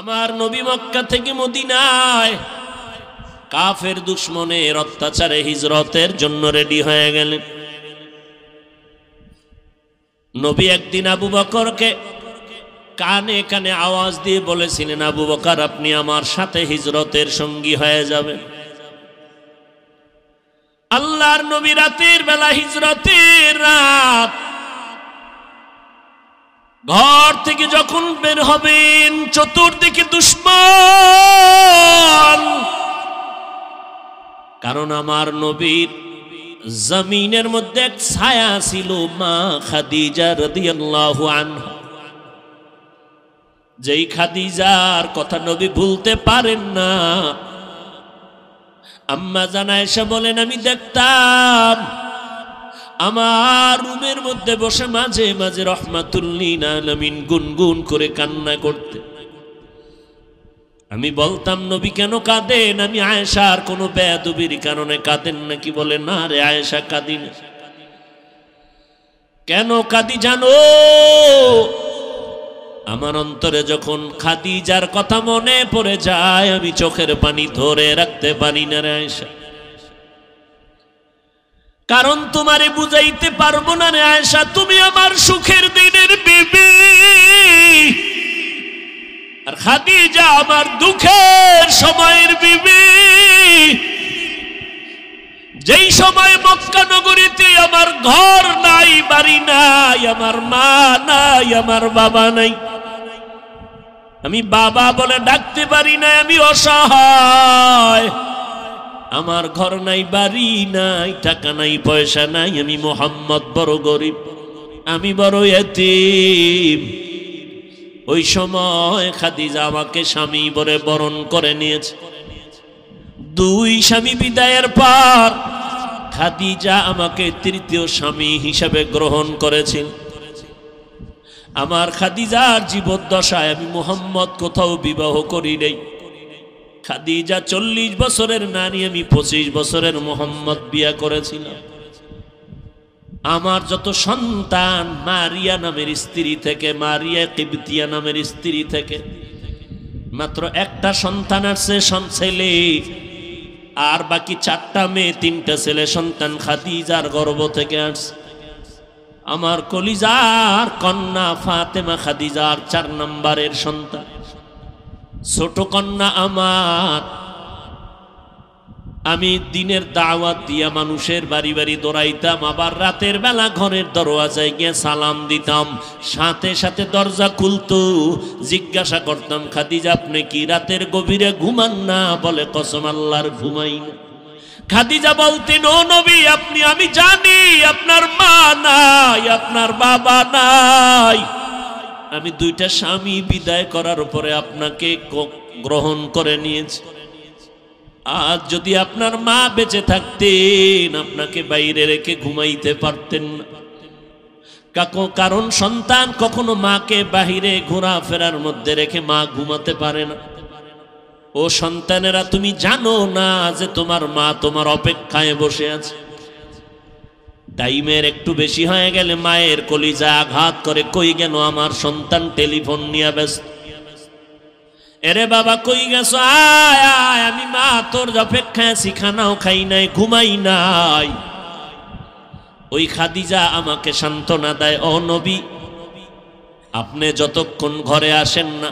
আমার নবী মক্কা থেকে মদিনায় কাফের দুশমনের অত্যাচারে হিজরতের জন্য রেডি হয়ে গেলেন। নবী একদিন আবু বকরকে কানে কানে আওয়াজ দিয়ে বলেছিলেন, আবু বকর আপনি আমার সাথে হিজরতের সঙ্গী হয়ে যাবেন। আল্লাহর নবী রাতের বেলা হিজরতের রাত ঘর থেকে যখন বের হবেন চতুর্দিকে দুশমন। কারণ আমার নবীর জমিনের মধ্যে এক ছায়া ছিল, মা খাদিজা রাদিয়াল্লাহু আনহা। যেই খাদিজার কথা নবী ভুলতে পারেন না। আম্মা জান আয়েশা বলেন, আমি দেখতাম আমার রুমের মধ্যে বসে মাঝে মাঝে রাহমাতুল লিল আলামিন গুনগুন করে কান্না করতে। আমি বলতাম, নবী কেন কাঁদেন? আমি আয়েশার কোনো বেয়াদবির কারণে কাঁদেন নাকি? বলে, না রে আয়েশা, কাঁদি না। কেন কাঁদি জানো? আমার অন্তরে যখন খাদিজার কথা মনে পড়ে যায় আমি চোখের পানি ধরে রাখতে পারি না রে আয়েশা। কারণ তোমারে বুঝাইতে পারবো না রে আয়েশা, তুমি আমার সুখের দিনের বিবি, আর খাদিজা আমার দুঃখের সময়ের বিবি। যেই সময় মক্কা নগরীতে আমার ঘর নাই, বাড়ি নাই, আমার মা নাই, আমার বাবা নাই, আমি বাবা বলে ডাকতে পারি না, আমি অসহায়, আমার ঘর নাই, বাড়ি নাই, টাকা নাই, পয়সা নাই, আমি মুহাম্মদ বড় গরিব, আমি বড় ইতিম। ওই সময় খাদিজা আমাকে স্বামী বলে বরণ করে নিয়েছে। দুই স্বামী বিদায়ের পর খাদিজা আমাকে তৃতীয় স্বামী হিসাবে গ্রহণ করেছেন। আমার খাদিজার জীবদ্দশায় আমি মুহাম্মদ কোথাও বিবাহ করি নাই। খাদিজা 40 বছরের নারী, আমি 25 বছরের মুহাম্মদ বিয়া করেছিলাম। আমার যত সন্তান মারিয়া নামের স্ত্রী থেকে, মারিয়া কিবতিয়া নামের স্ত্রী থেকে মাত্র একটা সন্তান আছে, ছেলে, আর বাকি 4টা মেয়ে, 3টা ছেলে সন্তান খাদিজার গর্ভ থেকে আসছে। আমার কলিজার কন্যা ফাতেমা খাদিজার 4 নম্বরের সন্তান, ছোট কন্যা আমার। আমি দিনের দাওয়াত দিয়া মানুষের বাড়ি বাড়ি দৌড়াইতাম, আবার রাতের বেলা ঘরের দরওয়াজায় গিয়ে সালাম দিতাম, সাথে সাথে দরজা খুলতো। জিজ্ঞাসা করতাম, খাদিজা আপনি কি রাতের গভীরে ঘুমান না? বলে, কসম আল্লাহর ঘুমাই না। খাদিজা বলতেন, ও নবী আপনি, আমি জানি আপনার মা নাই, আপনার বাবা নাই, আমি 2টা স্বামী বিদায় করার পরে আপনাকে গ্রহণ করে নিয়েছি। আজ যদি আপনার মা বেঁচে থাকতেন আপনাকে বাইরে রেখে ঘুমাইতে পারতেন না। কারণ সন্তান কখনো মাকে বাহিরে ঘোরাফেরার মধ্যে রেখে মা ঘুমাতে পারে না। ও সন্তানেরা, তুমি জানো না যে তোমার মা তোমার অপেক্ষায় বসে আছে। টাইমের একটু বেশি হয়ে গেলে মায়ের কলিজা আঘাত করে, কই গেল আমার সন্তান? টেলিফোন নিয়ে ব্যস্ত। এরে বাবা কই গেছো? আয় আয়, আমি মা তোর অপেক্ষায় আছি, খানাও খাই নাই, ঘুমাই নাই। ওই খাদিজা আমাকে সান্ত্বনা দেয়, ও নবী আপনি যতক্ষণ ঘরে আসেন না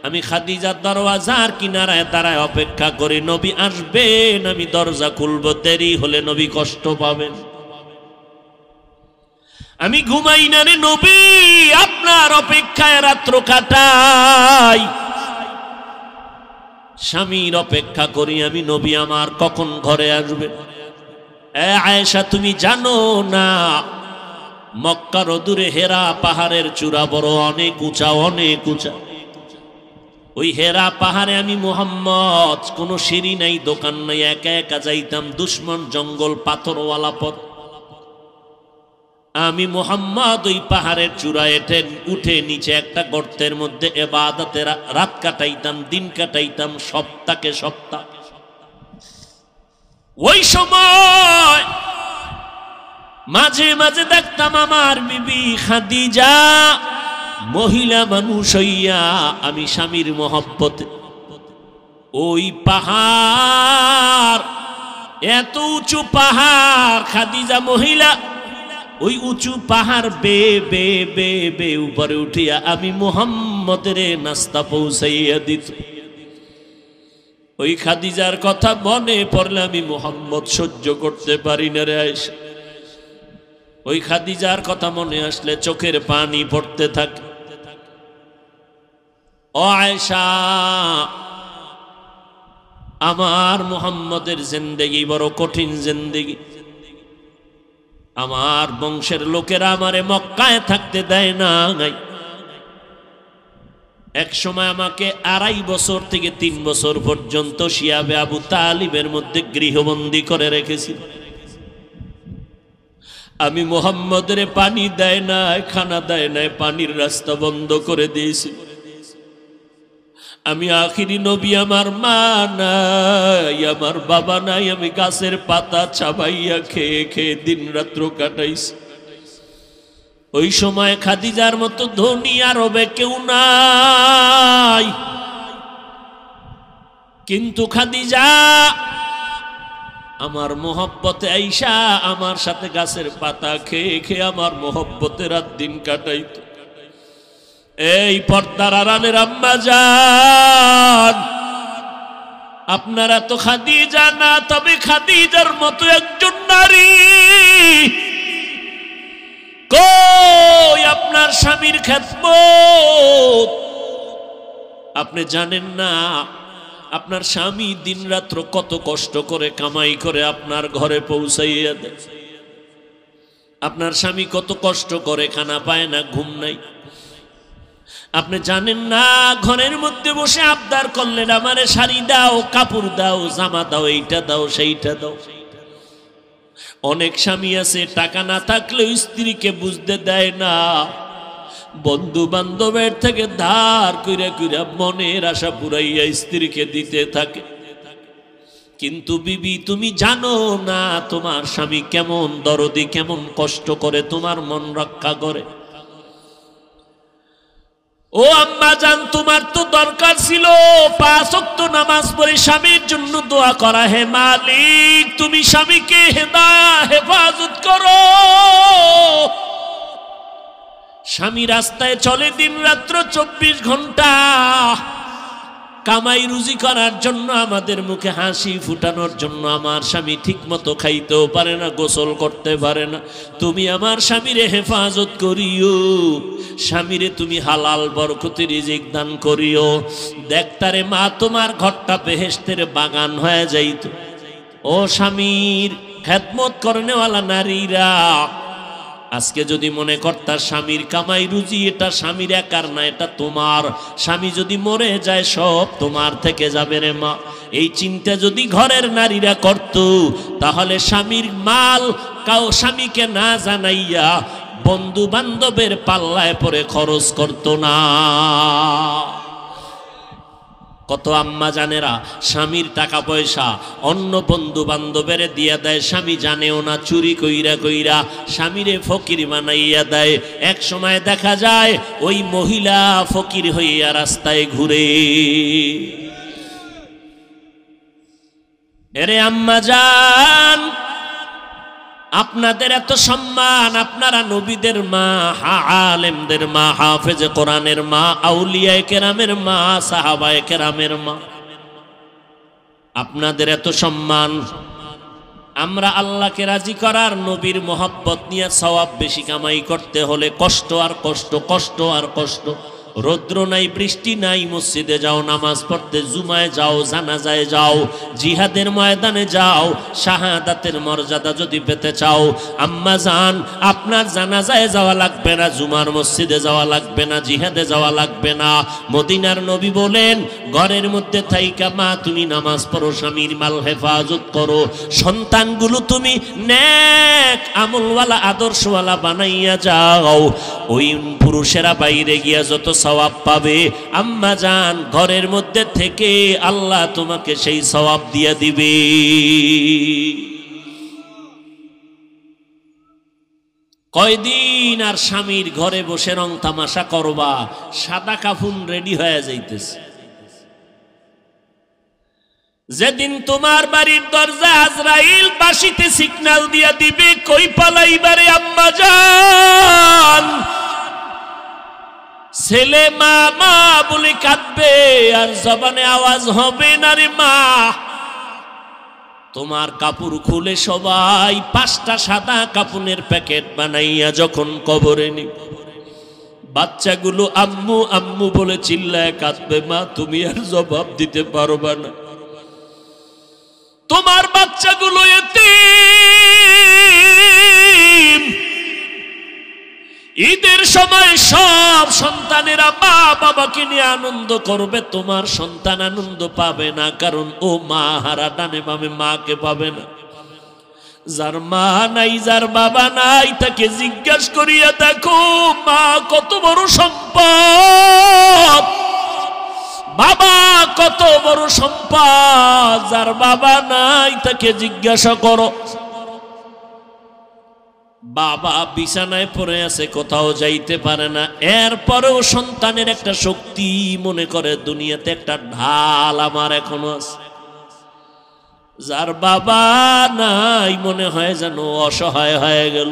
আমি খাদিজার দরওয়াজার কিনারায় দাঁড়ায় অপেক্ষা করি। নবী আসবেন, আমি দরজা খুলবো, দেরি হলে নবী কষ্ট পাবেন। আমি ঘুমাই না রে নবী, আপনার অপেক্ষায় রাত্র কাটাই, স্বামীর অপেক্ষা করি আমি, নবী আমার কখন ঘরে আসবে। আয়েশা তুমি জানো না মক্কার দূরে হেরা পাহাড়ের চূড়া বড় অনেক উঁচা, অনেক উঁচা। ওই হেরা পাহাড়ে আমি মুহাম্মদ, কোনো সিঁড়ি নাই, দোকান নাই, একা একা যাইতাম, দুশমন জঙ্গল, পাথরওয়ালা পথ। আমি মুহাম্মদ ওই পাহাড়ের চূড়ায় উঠে নিচে একটা গর্তের মধ্যে ইবাদতে রাত কাটাইতাম, দিন কাটাইতাম, সপ্তাহে সপ্তাহ। ওই সময় মাঝে মাঝে দেখতাম আমার বিবি খাদিজা মহিলা মানুষ হইয়া আমি স্বামীর মহব্বতে ওই পাহাড়, এত উঁচু পাহাড়, খাদিজা মহিলা ওই উঁচু পাহাড় বে বে বে বে উপরে উঠিয়া আমি মুহাম্মদের নাস্তা পৌঁছাইয়া দিত। ওই খাদিজার কথা মনে পড়লে আমি মুহাম্মদ সহ্য করতে পারি না রে আয়েশা। ওই খাদিজার কথা মনে আসলে চোখের পানি পড়তে থাকে। ও আয়েশা, আমার মুহাম্মদের জিন্দেগি বড় কঠিন জিন্দেগি। আমার বংশের লোকেরা আমারে মক্কায় থাকতে দেয় না। এক সময় আমাকে 2.5 বছর থেকে 3 বছর পর্যন্ত শিয়াবে আবু তালিবের মধ্যে গৃহবন্দী করে রেখেছিল। আমি মুহাম্মদের পানি দেয় না, খানা দেয় না, পানির রাস্তা বন্ধ করে দিয়েছি। আমি আখিরি নবী, আমার মা নাই, আমার বাবা নাই, আমি গাছের পাতা চাবাইয়া খেয়ে খেয়ে দিন রাত্র কাটাইছি। ওই সময় খাদিজার মতো ধনী আরবে কেউ নাই, কিন্তু খাদিজা আমার মোহব্বতে আইসা আমার সাথে গাছের পাতা খেয়ে খেয়ে আমার মোহব্বতে রাত দিন কাটাইত। এই পর্দার আড়ালের আম্মা জান, আপনারা তো খাদিজা না, তবে খাদিজার মতো একজন নারী কই আপনার স্বামীর খেদমত? আপনি জানেন না আপনার স্বামী দিন রাত্র কত কষ্ট করে কামাই করে আপনার ঘরে পৌঁছাইয়া দেয়। আপনার স্বামী কত কষ্ট করে, খানা পায় না, ঘুম নাই। আপনি জানেন না ঘরের মধ্যে বসে আবদার করলেন আমারে শাড়ি দাও, কাপড় দাও, জামা দাও, এইটা দাও, সেইটা দাও। অনেক স্বামী আছে টাকা না থাকলেও স্ত্রীকে বুঝতে দেয় না, বন্ধু বান্ধবের থেকে ধার কইরা কইরা মনের আশা পুরাইয়া স্ত্রীকে দিতে থাকে। কিন্তু বিবি, তুমি জানো না তোমার স্বামী কেমন দরদি, কেমন কষ্ট করে তোমার মন রক্ষা করে। ও আম্মা জান, তোমার তো দরকার ছিল 5 ওয়াক্ত নামাজ পড়ে স্বামীর জন্য দোয়া করা। হে মালিক, তুমি স্বামীকে হেফাজত করো। স্বামী রাস্তায় চলে দিন রাত্র 24 ঘন্টা কামাই রুজি করার জন্য, আমাদের মুখে হাসি ফুটানোর জন্য। আমার স্বামী ঠিক মতো খাইতেও পারে না, গোসল করতে পারে না। তুমি আমার স্বামীরে হেফাজত করিও, স্বামীরে তুমি হালাল বরকতি রিজিক দান করিও। দেখতারে মা, তোমার ঘরটা বেহেশতের বাগান হয়ে যাইত। ও স্বামীর খেদমত করনেওয়ালা নারীরা, আজকে যদি মনে করতার স্বামীর কামাই রুজি এটা স্বামীর একার না, এটা তোমার। স্বামী যদি মরে যায় সব তোমার থেকে যাবে রে মা। এই চিন্তা যদি ঘরের নারীরা করত, তাহলে স্বামীর মাল স্বামীকে না জানাইয়া বন্ধু বান্ধবের পাল্লায় পরে খরচ করত না। কত আম্মা জানেরা স্বামীর টাকা পয়সা অন্য বন্ধু বান্ধবের দিয়া দেয়, স্বামী জানেও না, চুরি কইরা কইরা স্বামীরে ফকির বানাইয়া দেয়। এক সময় দেখা যায় ওই মহিলা ফকির হইয়া রাস্তায় ঘুরে। এরে আম্মা জান, আপনাদের এত সম্মান, আপনারা নবীদের মা, আলেমদের মা, হাফেজে কোরআনের মা, আউলিয়ায়ে কেরামের মা, সাহাবায়ে কেরামের মা, আপনাদের এত সম্মান। আমরা আল্লাহকে রাজি করার, নবীর মোহাব্বত নিয়ে সওয়াব বেশি কামাই করতে হলে কষ্ট আর কষ্ট, কষ্ট আর কষ্ট। রৌদ্র নাই, বৃষ্টি নাই, মসজিদে যাও নামাজ পড়তে, জুমায় যাও, জানাজায় যাও, জিহাদের ময়দানে যাও। শাহাদাতের মর্যাদা যদি পেতে চাও, আম্মা জান, আপনার জানাজায় যাওয়া লাগবে না, জুমার মসজিদে যাওয়া লাগবে না, জিহাদে যাওয়া লাগবে না। মদিনার নবী বলেন, ঘরের মধ্যে থাইকা মা তুমি নামাজ পড়ো, স্বামীর মাল হেফাজত করো, সন্তানগুলো তুমি নেক আমলওয়ালা আদর্শওয়ালা বানাইয়া যাও। ওই পুরুষেরা বাইরে গিয়া যত সওয়াব পাবে, আম্মা জান ঘরের মধ্যে থেকে আল্লাহ তোমাকে সেই সওয়াব দিয়ে দিবে। কয়দিন আর স্বামীর ঘরে বসে রং তামাশা করবা, সাদা কাফন রেডি হয়ে যাইতেছে। যেদিন তোমার বাড়ির দরজা আজরাইল বাঁশিতে সিগন্যাল দিয়া দিবে, কই পালাইবারে আম্মা জান, ছেলে মা মা বলে কাঁদবে আর জবানে আওয়াজ হবে না রে মা। তোমার কাপড় খুলে সবাই 5টা সাদা কাপনের প্যাকেট বানাইয়া যখন কবরে নিবে, বাচ্চাগুলো আম্মু আম্মু বলে চিল্লায় কাঁদবে, মা তুমি আর জবাব দিতে পারবা না। তোমার বাচ্চাগুলো এতিম। ঈদের সময় সব সন্তানেরা মা বাবাকে নিয়ে আনন্দ করবে, তোমার সন্তান আনন্দ পাবে না, কারণ ও মা হারা, ডানে বামে মাকে পাবে না। যার মা নাই, যার বাবা নাই, তাকে জিজ্ঞাসা করিয়া দেখো মা কত বড় সম্পদ, বাবা কত বড় সম্পদ। যার বাবা নাই তাকে জিজ্ঞাসা করো। বাবা বিছানায় পড়ে আছে, কোথাও যাইতে পারে না, এরপরেও সন্তানের একটা শক্তি মনে করে দুনিয়াতে একটা ঢাল আমার এখনো আছে। যার বাবা নাই মনে হয় যেন অসহায় হয়ে গেল।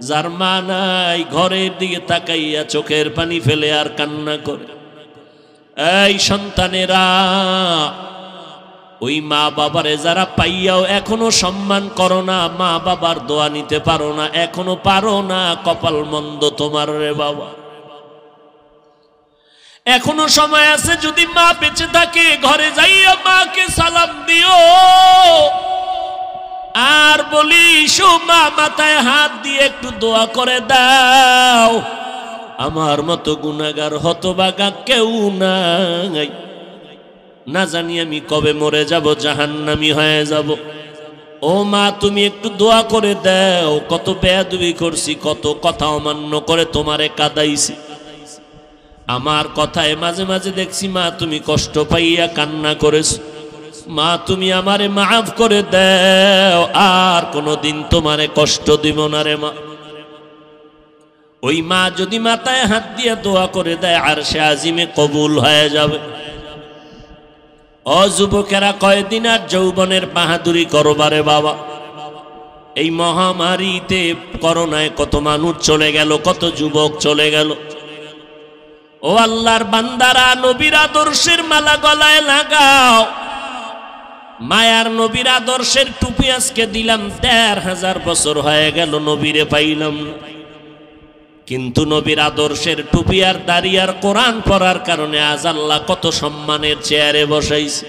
যার মা নাই ঘরের দিকে তাকাইয়া চোখের পানি ফেলে আর কান্না করে। এই সন্তানেরা, ওই মা বাবারে যারা পাইয়াও এখনো সম্মান করো না, মা বাবার দোয়া নিতে পারো না, এখনো পারো না, কপাল মন্দ তোমার রে বাবা। এখনো সময় আছে, যদি মা বেঁচে থাকে ঘরে যাইয়া মাকে সালাম দিও আর বলিস ও মা মাথায় হাত দিয়ে একটু দোয়া করে দাও, আমার মতো গুনাহগার হতভাগা কেউ নাই, না জানি আমি কবে মরে যাব, জাহান্নামী হয়ে যাব। ও মা তুমি একটু দোয়া করে দাও, কত বেয়াদবি করছি, কত কথা অমান্য করে তোমারে কাঁদাইছি, আমার কথায় মাঝে মাঝে দেখছি মা তুমি কষ্ট পাইয়া কান্না করেছ, মা তুমি আমারে মাফ করে দাও, আর কোনোদিন তোমারে কষ্ট দিব না রে মা। ওই মা যদি মাথায় হাত দিয়ে দোয়া করে দেয়, আর সে আজিমে কবুল হয়ে যাবে। ও যুবকেরা, কয়দিন আর যৌবনের বাহাদুরি করবারে বাবা। এই মহামারীতে করোনায় কত মানুষ চলে গেল, কত যুবক চলে গেল। ও আল্লাহর বান্দারা, নবীর আদর্শের মালা গলায় লাগাও। মায়ার নবীর আদর্শের টুপি আজকে দিলাম, ১৫০০ বছর হয়ে গেল নবীরে পাইলাম না, কিন্তু নবীর আদর্শের টুপি আর দাড়ি আর কোরআন পড়ার কারণে আজ আল্লাহ কত সম্মানের চেয়ারে বসাইছে।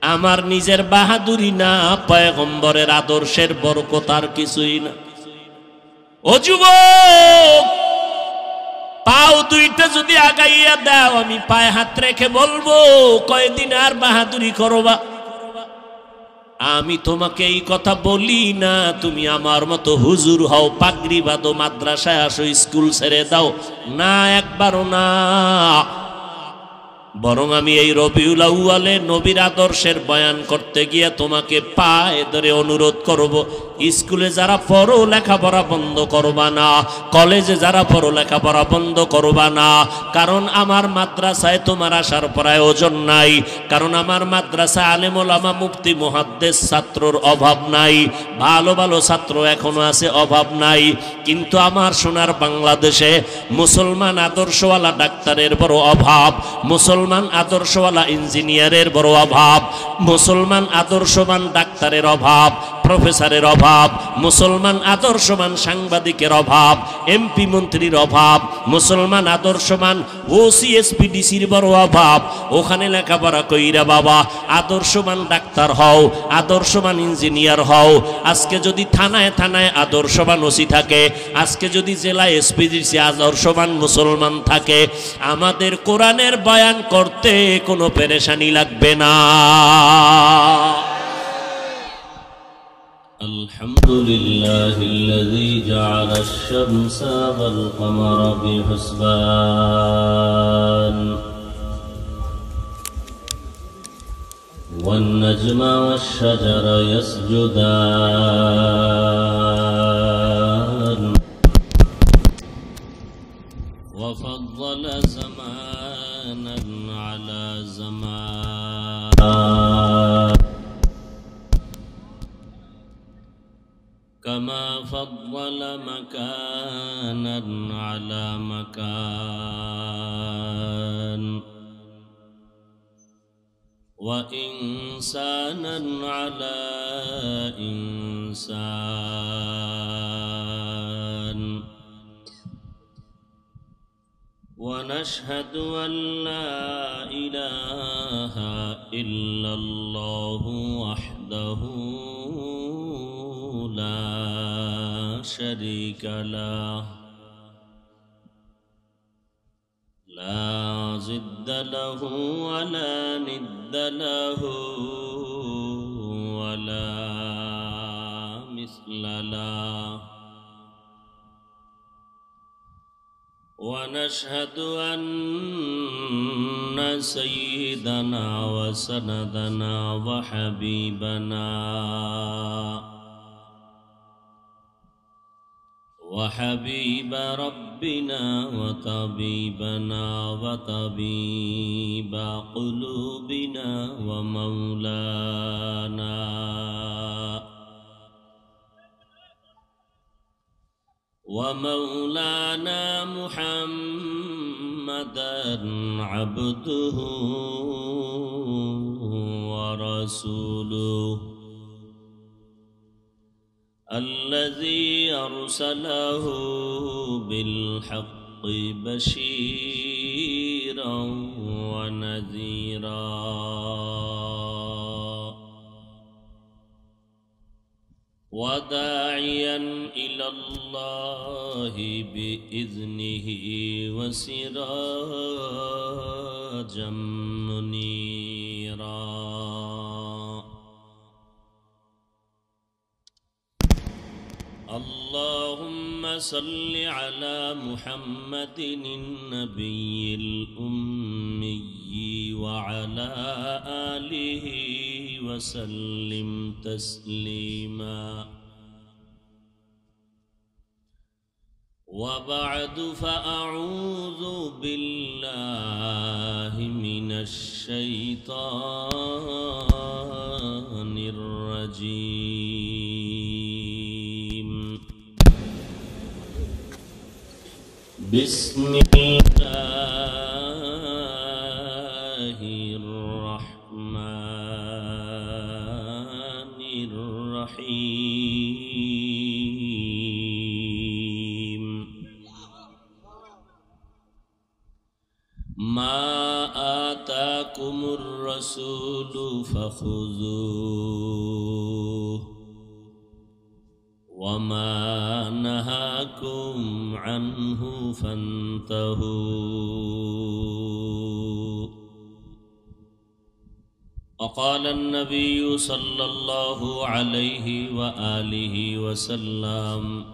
আমার নিজের বাহাদুরি না, পয়গম্বরের আদর্শের বরকত আর কিছুই না। ও যুবক, পাও দুইটা যদি আগাইয়া দাও, আমি পায়ে হাত রেখে বলবো কয়দিন আর বাহাদুরি করবা। আমি তোমাকে এই কথা বলি না তুমি আমার মতো হুজুর হও, পাগড়ি বাঁধো, মাদ্রাসায় আসো, স্কুল ছেড়ে দাও, না, একবারও না। বরং আমি এই রবিউল আউয়ালে নবীর আদর্শের বয়ান করতে গিয়ে তোমাকে পায়ে ধরে অনুরোধ করব, স্কুলে যারা পড়ো লেখাপড়া বন্ধ করবা না, কলেজে যারা পড়ো লেখাপড়া বন্ধ করবা না, কারণ আমার মাদ্রাসায় তোমার আসার প্রয়োজন নাই, কারণ আমার মাদ্রাসায় আলেম ওলামা মুফতি মুহাদ্দিস ছাত্রর অভাব নাই, ভালো ভালো ছাত্র এখনো আছে, অভাব নাই। কিন্তু আমার সোনার বাংলাদেশে মুসলমান আদর্শওয়ালা ডাক্তারের বড় অভাব, মুসলমান আদর্শওয়ালা ইঞ্জিনিয়ারের বড় অভাব, মুসলমান আদর্শবান ডাক্তারের অভাব, প্রফেসরের অভাব, মুসলমান আদর্শবান সাংবাদিকের অভাব, এমপি মন্ত্রীর অভাব, মুসলমান আদর্শবান ওসি এসপিডিসির বড় অভাব। ওখানে লেখাপড়া কইরা বাবা আদর্শবান ডাক্তার হও, আদর্শবান ইঞ্জিনিয়ার হও। আজকে যদি থানায় থানায় আদর্শবান ওসি থাকে, আজকে যদি জেলায় এসপিডিসি আদর্শবান মুসলমান থাকে, আমাদের কোরআনের বয়ান করতে কোনো পেরেশানি লাগবে না। আলহামদুলিল্লাহিল্লাযী জাআলাশ শামসা ওয়াল কমারা বিহুসবান ওয়ান নাজমা ওয়াশ শাজারা ইয়াসজুদান على زمان كما فضل مكانا على مكان وإنسانا على إنسان ونشهد أن لا إله إلا الله وحده لا شريك له لا ضد له ولا ند له ولا مثل له ونشهد أن سيدنا وسندنا وحبيب ربنا وطبيبنا وطبيب قلوبنا ومولانا محمدا عبده ورسوله الذي أرسله بالحق بشيرا ونذيرا وداعيا إلى الله بإذنه وسراجا منيرا اللهم صل على محمد النبي الأمي وعلى آله وسلم تسليما وبعد فأعوذ بالله من الشيطان الرجيم بسم الله الرحمن الرحيم ما آتاكم الرسول فخذوه وما نهاكم عنه فانتهوا وقال النبي صلى الله عليه وآله وسلم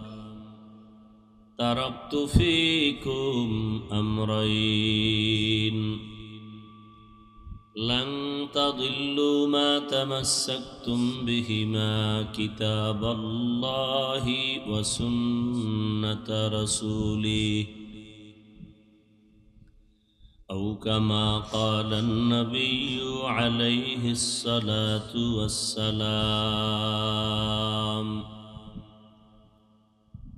تركت فيكم أمرين لن تضلوا ما تمسكتم بهما كتاب الله وسنة رسوله أو كما قال النبي عليه الصلاة والسلام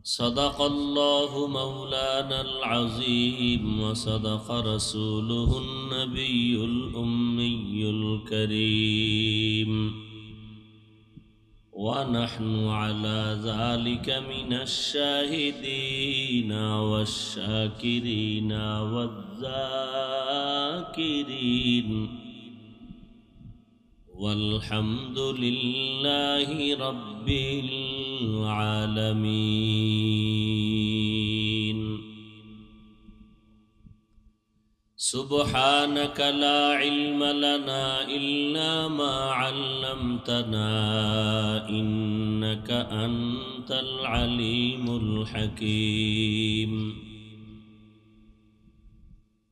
صدق الله مولانا العظيم وصدق رسوله النبي الأمي الكريم ونحن على ذلك من الشاهدين والشاكرين والذاكرين والحمد لله رب العالمين سبحانك لا علم لنا إلا ما علمتنا إنك أنت العليم الحكيم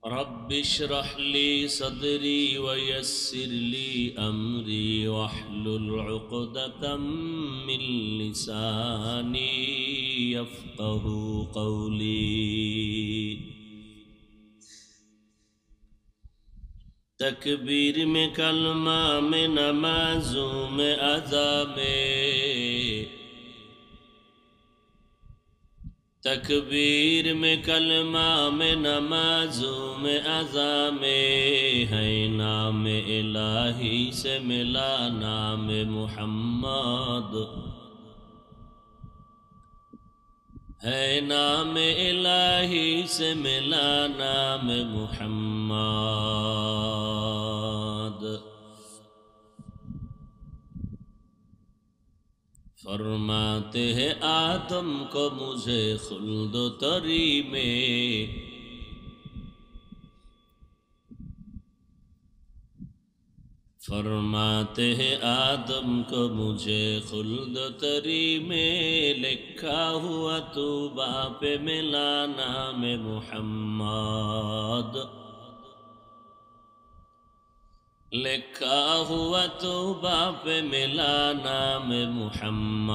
رب اشرح لي صدري ويسر لي أمري واحلل عقدة من لساني يفقه قولي तकबीर में कलमा में नमाजों में अज़ा में, तकबीर में कलमा में नमाजों में अज़ा में, है नाम इलाही से मिला नाम मुहम्मद, है नाम इलाही से मिला नाम मुहम्मद। फरमाते हैं आदम को मुझे खुल्द तरी में, फरमाते हैं आदम को मुझे खुल्द तरी में, लिखा हुआ तूबा पे मिला नाम मुहम्मद, लिखा हुआ तूबा पे मिला नाम मुहम्मद।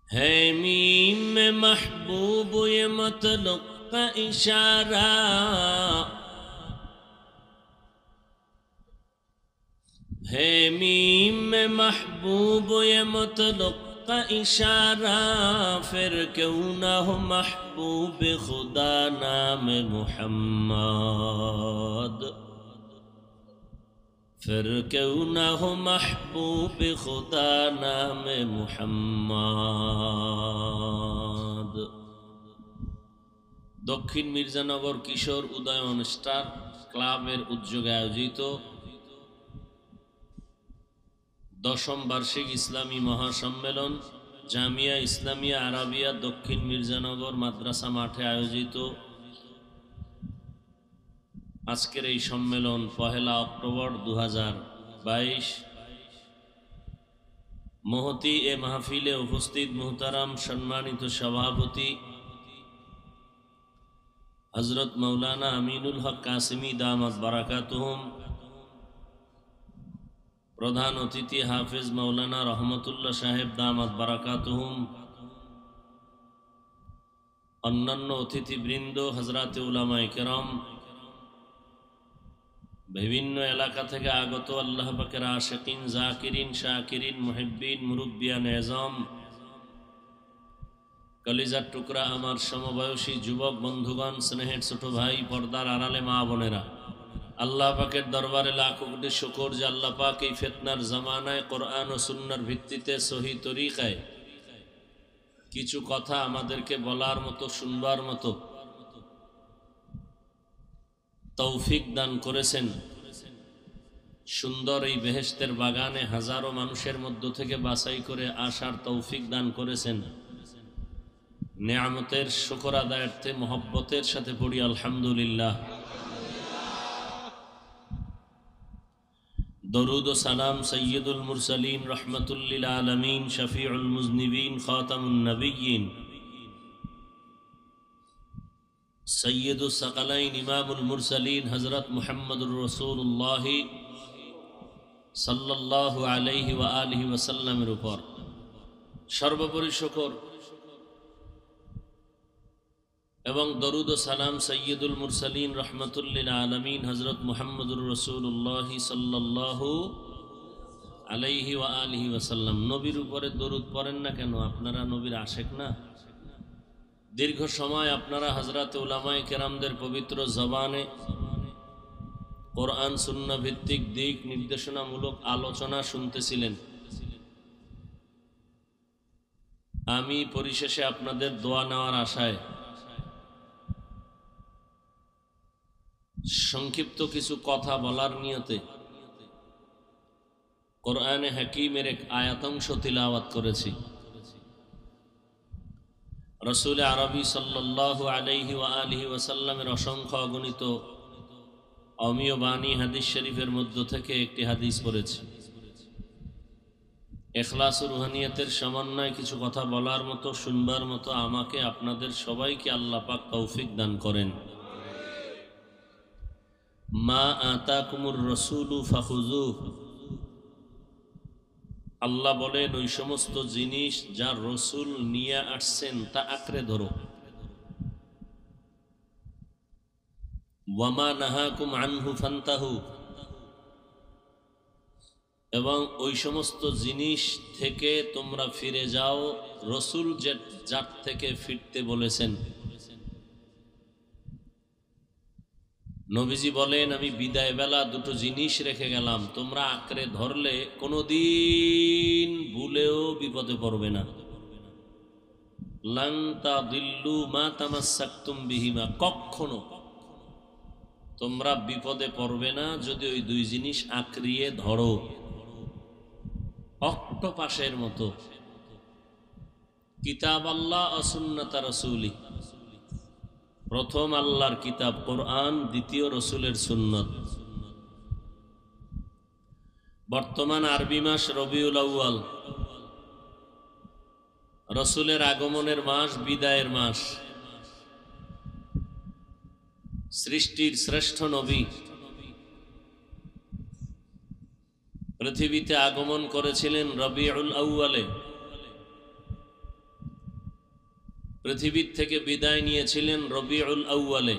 है मीम में महबूब ये मतलब का इशारा, है मीम में महबूब ये मतलब का इशारा, फिर क्यों ना हो महबूब खुदा नाम मुहम्मद, फिर क्यों ना हो महबूब खुदा नाम मुहम्मद। दक्षिण मिर्जानगर किशोर उदयन स्टार क्लाবের উদ্যোগে আয়োজিত দশম বার্ষিক ইসলামী মহাসম্মেলন জামিয়া ইসলামিয়া আরাবিয়া দক্ষিণ মির্জানগর মাদ্রাসা মাঠে আয়োজিত আজকের এই সম্মেলন 1 অক্টোবর 2022 মহতি এ মাহফিলে উপস্থিত মুহতারাম সম্মানিত সভাপতি হযরত মাওলানা আমিনুল হক কাসিমি দামাত বারাকাতুহুম, প্রধান অতিথি হাফেজ মাওলানা রহমতুল্লাহ সাহেব দামাত বারাকাতুহুম, অন্যান্য অতিথিবৃন্দ, হযরতে উলামায়ে কেরাম, বিভিন্ন এলাকা থেকে আগত আল্লাহ পাকের আশিকিন, জাকিরিন, শাকিরিন, মুহিব্বিন, মুরব্বিয়ান এজম, কলিজার টুকরা আমার সমবয়সী যুবক বন্ধুগণ, স্নেহের ছোট ভাই, পর্দার আড়ালে মা বোনেরা, আল্লাহ পাকের দরবারে লাখ কোটি শুকর যে আল্লাহ পাক এই ফিতনার জামানায় কোরআন ও সুন্নাহর ভিত্তিতে সহি তরিকায় কিছু কথা আমাদেরকে বলার মতো, শুনবার মতো তৌফিক দান করেছেন। সুন্দর এই বেহেশতের বাগানে হাজারো মানুষের মধ্য থেকে বাছাই করে আসার তৌফিক দান করেছেন। নেয়ামতের শুকর আদায়ার্থে মহব্বতের সাথে পড়ি আলহামদুলিল্লাহ। দরুদ ও সালাম সৈয়দুল মুরসালিন রহমাতুল লিল আলামিন শফিউল মুজনিবিন খাতামুন নবিয়্যিন সৈয়দুস সাকালাইন ইমামুল মুরসালিন হযরত মুহাম্মদুর রাসূলুল্লাহ সাল্লাল্লাহু আলাইহি ওয়া আলিহি ওয়াসাল্লামের উপর সর্বোপরি শুকর এবং দরুদ ও সালাম সৈয়দুল মুরসালিন রহমাতুল লিল আলামিন হযরত মুহাম্মদুর রাসূলুল্লাহ সাল্লাল্লাহু আলাইহি ওয়া আলিহি ওয়াসাল্লাম। নবীর উপরে দরুদ পড়েন না কেন? আপনারা নবীর আশিক না? দীর্ঘ সময় আপনারা হযরতে উলামায়ে কেরামদের পবিত্র জবানে কোরআন সুন্নাহ ভিত্তিক দিক নির্দেশনামূলক আলোচনা শুনতেছিলেন। আমি পরিশেষে আপনাদের দোয়া নেওয়ার আশায় সংক্ষিপ্ত কিছু কথা বলার নিয়তে কোরআনে হাকিমের এক আয়াতাংশ তিলাওয়াত করেছি। রাসূল আরবি সাল্লাল্লাহু আলাইহি ওয়া আলিহি ওয়াসাল্লামের অসংখ্য অগণিত অমীয় বাণী হাদিস শরীফের মধ্য থেকে একটি হাদিস পড়েছি। ইখলাস ও রুহানিয়তের সমন্বয়ে কিছু কথা বলার মতো, শুনবার মতো আমাকে আপনাদের সবাইকে আল্লাহ পাক তৌফিক দান করেন। মা আতাকুমুর রাসূলু ফাখুযুহু আল্লাহ বলেন ওই সমস্ত জিনিস যা রসুল নিয়ে আসছেন তা আঁকড়ে ধরো। ওয়ামা নাহাকুম আনহু ফান্তাহু, এবং ওই সমস্ত জিনিস থেকে তোমরা ফিরে যাও রসুল যার থেকে ফিরতে বলেছেন। নবীজি বলেন আমি বিদায় বেলা দুটো জিনিস রেখে গেলাম, তোমরা আঁকড়ে ধরলে কোনোদিন ভুলেও বিপদে পড়বে না। লান তাদিল্লু মা তামাসসাকতুম বিহিমা, কখনো তোমরা বিপদে পড়বে না যদি ওই দুই জিনিস আঁকড়িয়ে ধরো। অক্টোপাসের মতো কিতাব আল্লাহ ও সুন্নাত রাসূলি, প্রথম আল্লাহর কিতাব কোরআন, দ্বিতীয় রসুলের সুন্নত। বর্তমান আরবি মাস রবিউল আউয়াল, রসুলের আগমনের মাস, বিদায়ের মাস। সৃষ্টির শ্রেষ্ঠ নবী পৃথিবীতে আগমন করেছিলেন রবিউল আউয়ালে, পৃথিবীর থেকে বিদায় নিয়েছিলেন রবিউল আউয়ালে।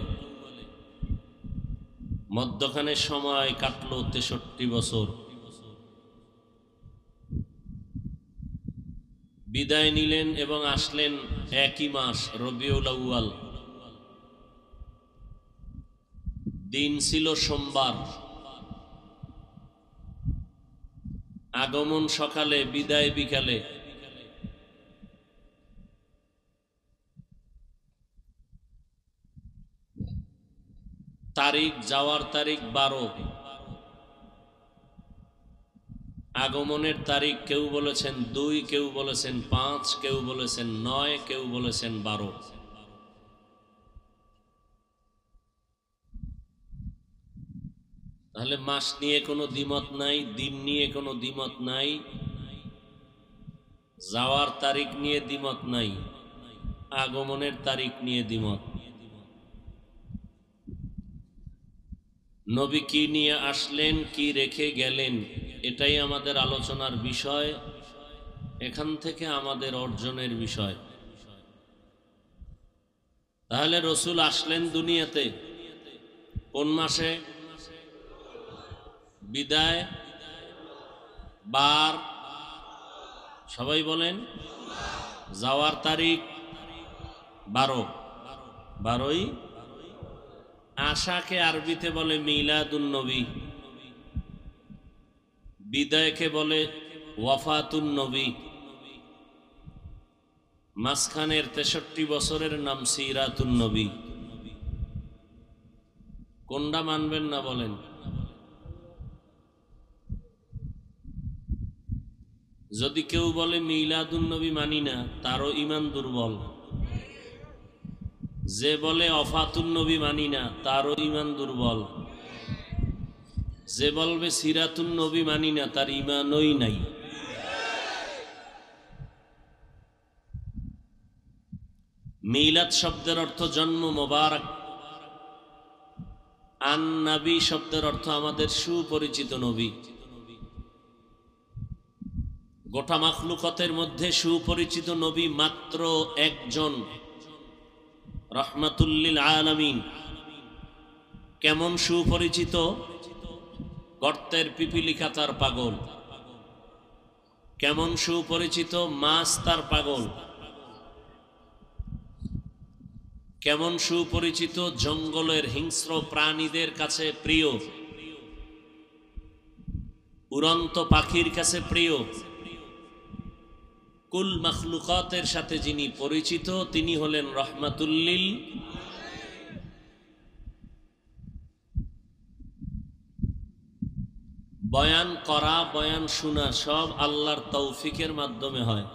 মধ্যখানে সময় কাটলো 63 বছর। বিদায় নিলেন এবং আসলেন একই মাস রবিউল আউয়াল। দিন ছিল সোমবার, আগমন সকালে, বিদায় বিকালে। তারিখ, যাওয়ার তারিখ 12, আগমনের তারিখ কেউ বলেছেন 2, কেউ বলেছেন 5, কেউ বলেছেন 9, কেউ বলেছেন 12। তাহলে মাস নিয়ে কোনো দ্বিমত নাই, দিন নিয়ে কোনো দ্বিমত নাই, যাওয়ার তারিখ নিয়ে দ্বিমত নাই, আগমনের তারিখ নিয়ে দ্বিমত। নবী কি নিয়ে আসলেন, কি রেখে গেলেন, এটাই আমাদের আলোচনার বিষয়, এখান থেকে আমাদের অর্জনের বিষয়। তাহলে রসুল আসলেন দুনিয়াতে কোন মাসে? বিদায় বার সবাই বলেন। যাওয়ার তারিখ 12ই। আশাকে আরবিতে বলে মিলাদুন নবী, বিদায়কে বলে ওয়াফাতুন নবী, মাঝখানের 63 বছরের নাম সিরাতুন নবী। কোনটা মানবেন না বলেন? যদি কেউ বলে মিলাদুন নবী মানি না, তারও ঈমান দুর্বল। যে বলে ওয়াফাতুন নবী মানি না, তারও ঈমান দুর্বল। যে বলবে সিরাতুন নবী মানি না, তার ঈমানই নাই। মিলাদ শব্দের অর্থ জন্ম, মোবারক। আন নবী শব্দের অর্থ আমাদের সুপরিচিত নবী। গোটা মাখলুকাতের মধ্যে সুপরিচিত নবী মাত্র একজন, রহমাতুল্লিল আলামিন। কেমন সুপরিচিত? গর্তের পিপিলিকা তার পাগল। কেমন সুপরিচিত? মাছ তার পাগল। কেমন সুপরিচিত? জঙ্গলের হিংস্র প্রাণীদের কাছে প্রিয়, উড়ন্ত পাখির কাছে প্রিয়। কুল মাখলুকাতের সাথে যিনি পরিচিত তিনি হলেন রহমাতুল্লিল। বয়ান করা, বয়ান শোনা সব আল্লাহর তৌফিকের মাধ্যমে হয়।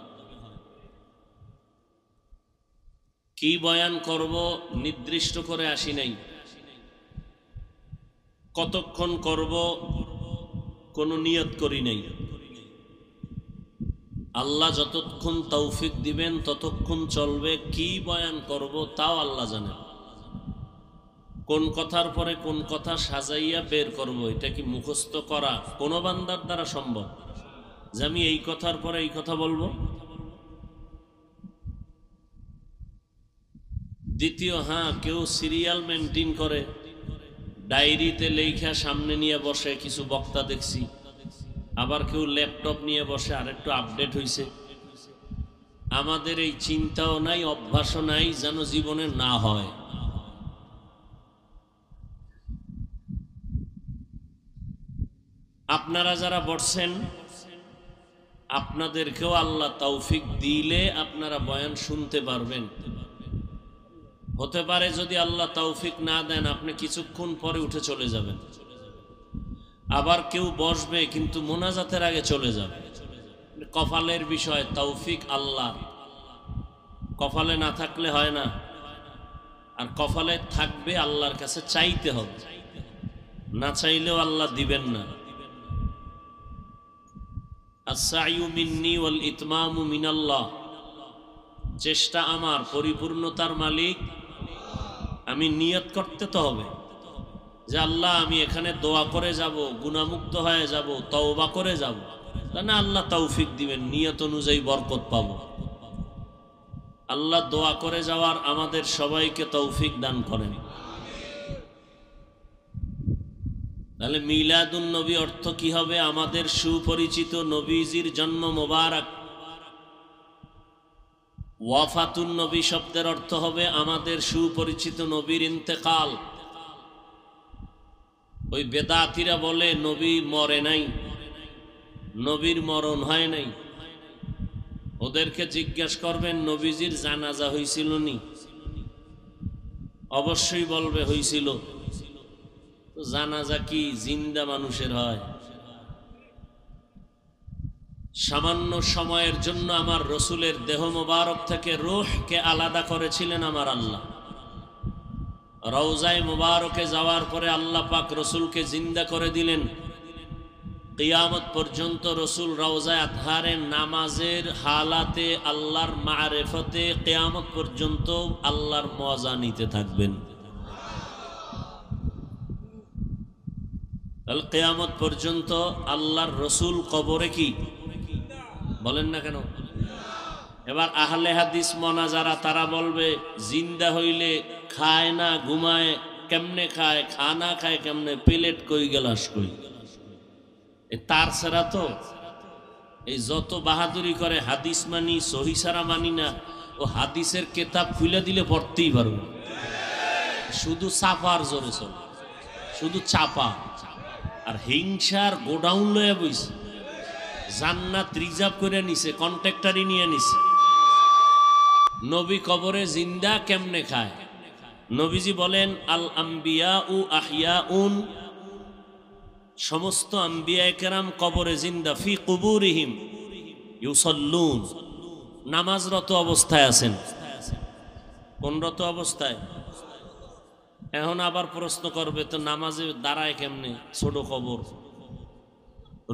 কি বয়ান করব নির্দিষ্ট করে আসি নাই, কতক্ষণ করব কোনো নিয়ত করি নাই। আল্লাহ যতক্ষণ তৌফিক দিবেন ততক্ষণ চলবে। কি বয়ান করব তাও আল্লাহ জানেন। কোন কথার পরে কোন কথা সাজাইয়া বের করব, এটা কি মুখস্থ করা কোনো বান্দার দ্বারা সম্ভব? যে আমি এই কথার পরে এই কথা বলবো। দ্বিতীয়, হ্যাঁ, কেউ সিরিয়াল মেনটেন করে, ডায়েরিতে লেখা সামনে নিয়ে বসে, কিছু বক্তা দেখছি। আবার কেউ ল্যাপটপ নিয়ে বসে, আর একটু আপডেট হয়েছে। আমাদের এই চিন্তাও নাই, অভ্যাসও নাই, যেন জীবনে না হয়। আপনারা যারা বসছেন, আপনাদেরকেও আল্লাহ তৌফিক দিলে আপনারা বয়ান শুনতে পারবেন। হতে পারে যদি আল্লাহ তৌফিক না দেন, আপনি কিছুক্ষণ পরে উঠে চলে যাবেন। আবার কেউ বসবে কিন্তু মোনাজাতের আগে চলে যাবে। কপালের বিষয়, তৌফিক আল্লাহ। কপালে না থাকলে হয় না, আর কপালে থাকবে আল্লাহর কাছে চাইতে হবে, না চাইলেও আল্লাহ দিবেন না। আস-সাইয়ু মিন্নি ওয়াল ইতমামু মিনাল্লাহ, চেষ্টা আমার, পরিপূর্ণতার মালিক আমি। নিয়ত করতে তো হবে যে আল্লাহ আমি এখানে দোয়া করে যাব, গুনাহমুক্ত হয়ে যাব, তওবা করে যাব, তা না আল্লাহ তৌফিক দিবেন, নিয়ত অনুযায়ী বরকত পাব। আল্লাহ দোয়া করে যাওয়ার আমাদের সবাইকে তৌফিক দান করেন। তাহলে মিলাদুন নবী অর্থ কি হবে? আমাদের সুপরিচিত নবীজির জন্ম মোবারক। ওয়াফাতুন নবী শব্দের অর্থ হবে আমাদের সুপরিচিত নবীর ইন্তেকাল। ওই বেদাতিরা বলে নবী মরে নাই, নবীর মরণ হয় নাই। ওদেরকে জিজ্ঞাসা করবেন নবীজির জানাজা হয়েছিল নি? অবশ্যই বলবে হয়েছিল। জানাজা কি জিন্দা মানুষের হয়? সামান্য সময়ের জন্য আমার রসুলের দেহ মোবারক থেকে রূহকে আলাদা করেছিলেন আমার আল্লাহ। রওজায়ে মোবারকে যাওয়ার পরে আল্লাহ পাক রসুলকে জিন্দা করে দিলেন। কিয়ামত পর্যন্ত রসুল রওজায়ে আতহারে নামাজের হালাতে আল্লাহর মারিফতে কিয়ামত পর্যন্ত আল্লাহর মজা নিতে থাকবেন। কিয়ামত পর্যন্ত আল্লাহর রসুল কবরে কি বলেন না কেন? এবার আহলে হাদিস মনা যারা, তারা বলবে জিন্দা হইলে খায় না, ঘুমায় কেমনে, খায় খানা খায় কেমনে, প্লেট কই গেলাস কই। তার ছাড়া তো এই যত বাহাদুরি করে হাদিস মানি, সহি ছাড়া মানি না, ও হাদিসের কেতাব খুলে দিলে পড়তেই পারবে। শুধু চাপার জোরে চলে, শুধু চাপা আর হিংসার গোডাউন লয়ে বইছে। জান্নাত রিজার্ভ করে নিছে, কন্ট্রাক্টরি নিয়ে নিছে। নবী কবরে জিন্দা কেমনে খায়? নবীজি বলেন আল আম্বিয়া উ আহিয়াউন, সমস্ত আম্বিয়ায়ে কেরাম কবরে জিন্দা। ফি কুবুরিহিম ইউসাল্লুন, নামাজরত অবস্থায় আছেন। কোনরত অবস্থায়? এখন আবার প্রশ্ন করবে তো নামাজে দাঁড়ায় কেমনে? ছোট কবর,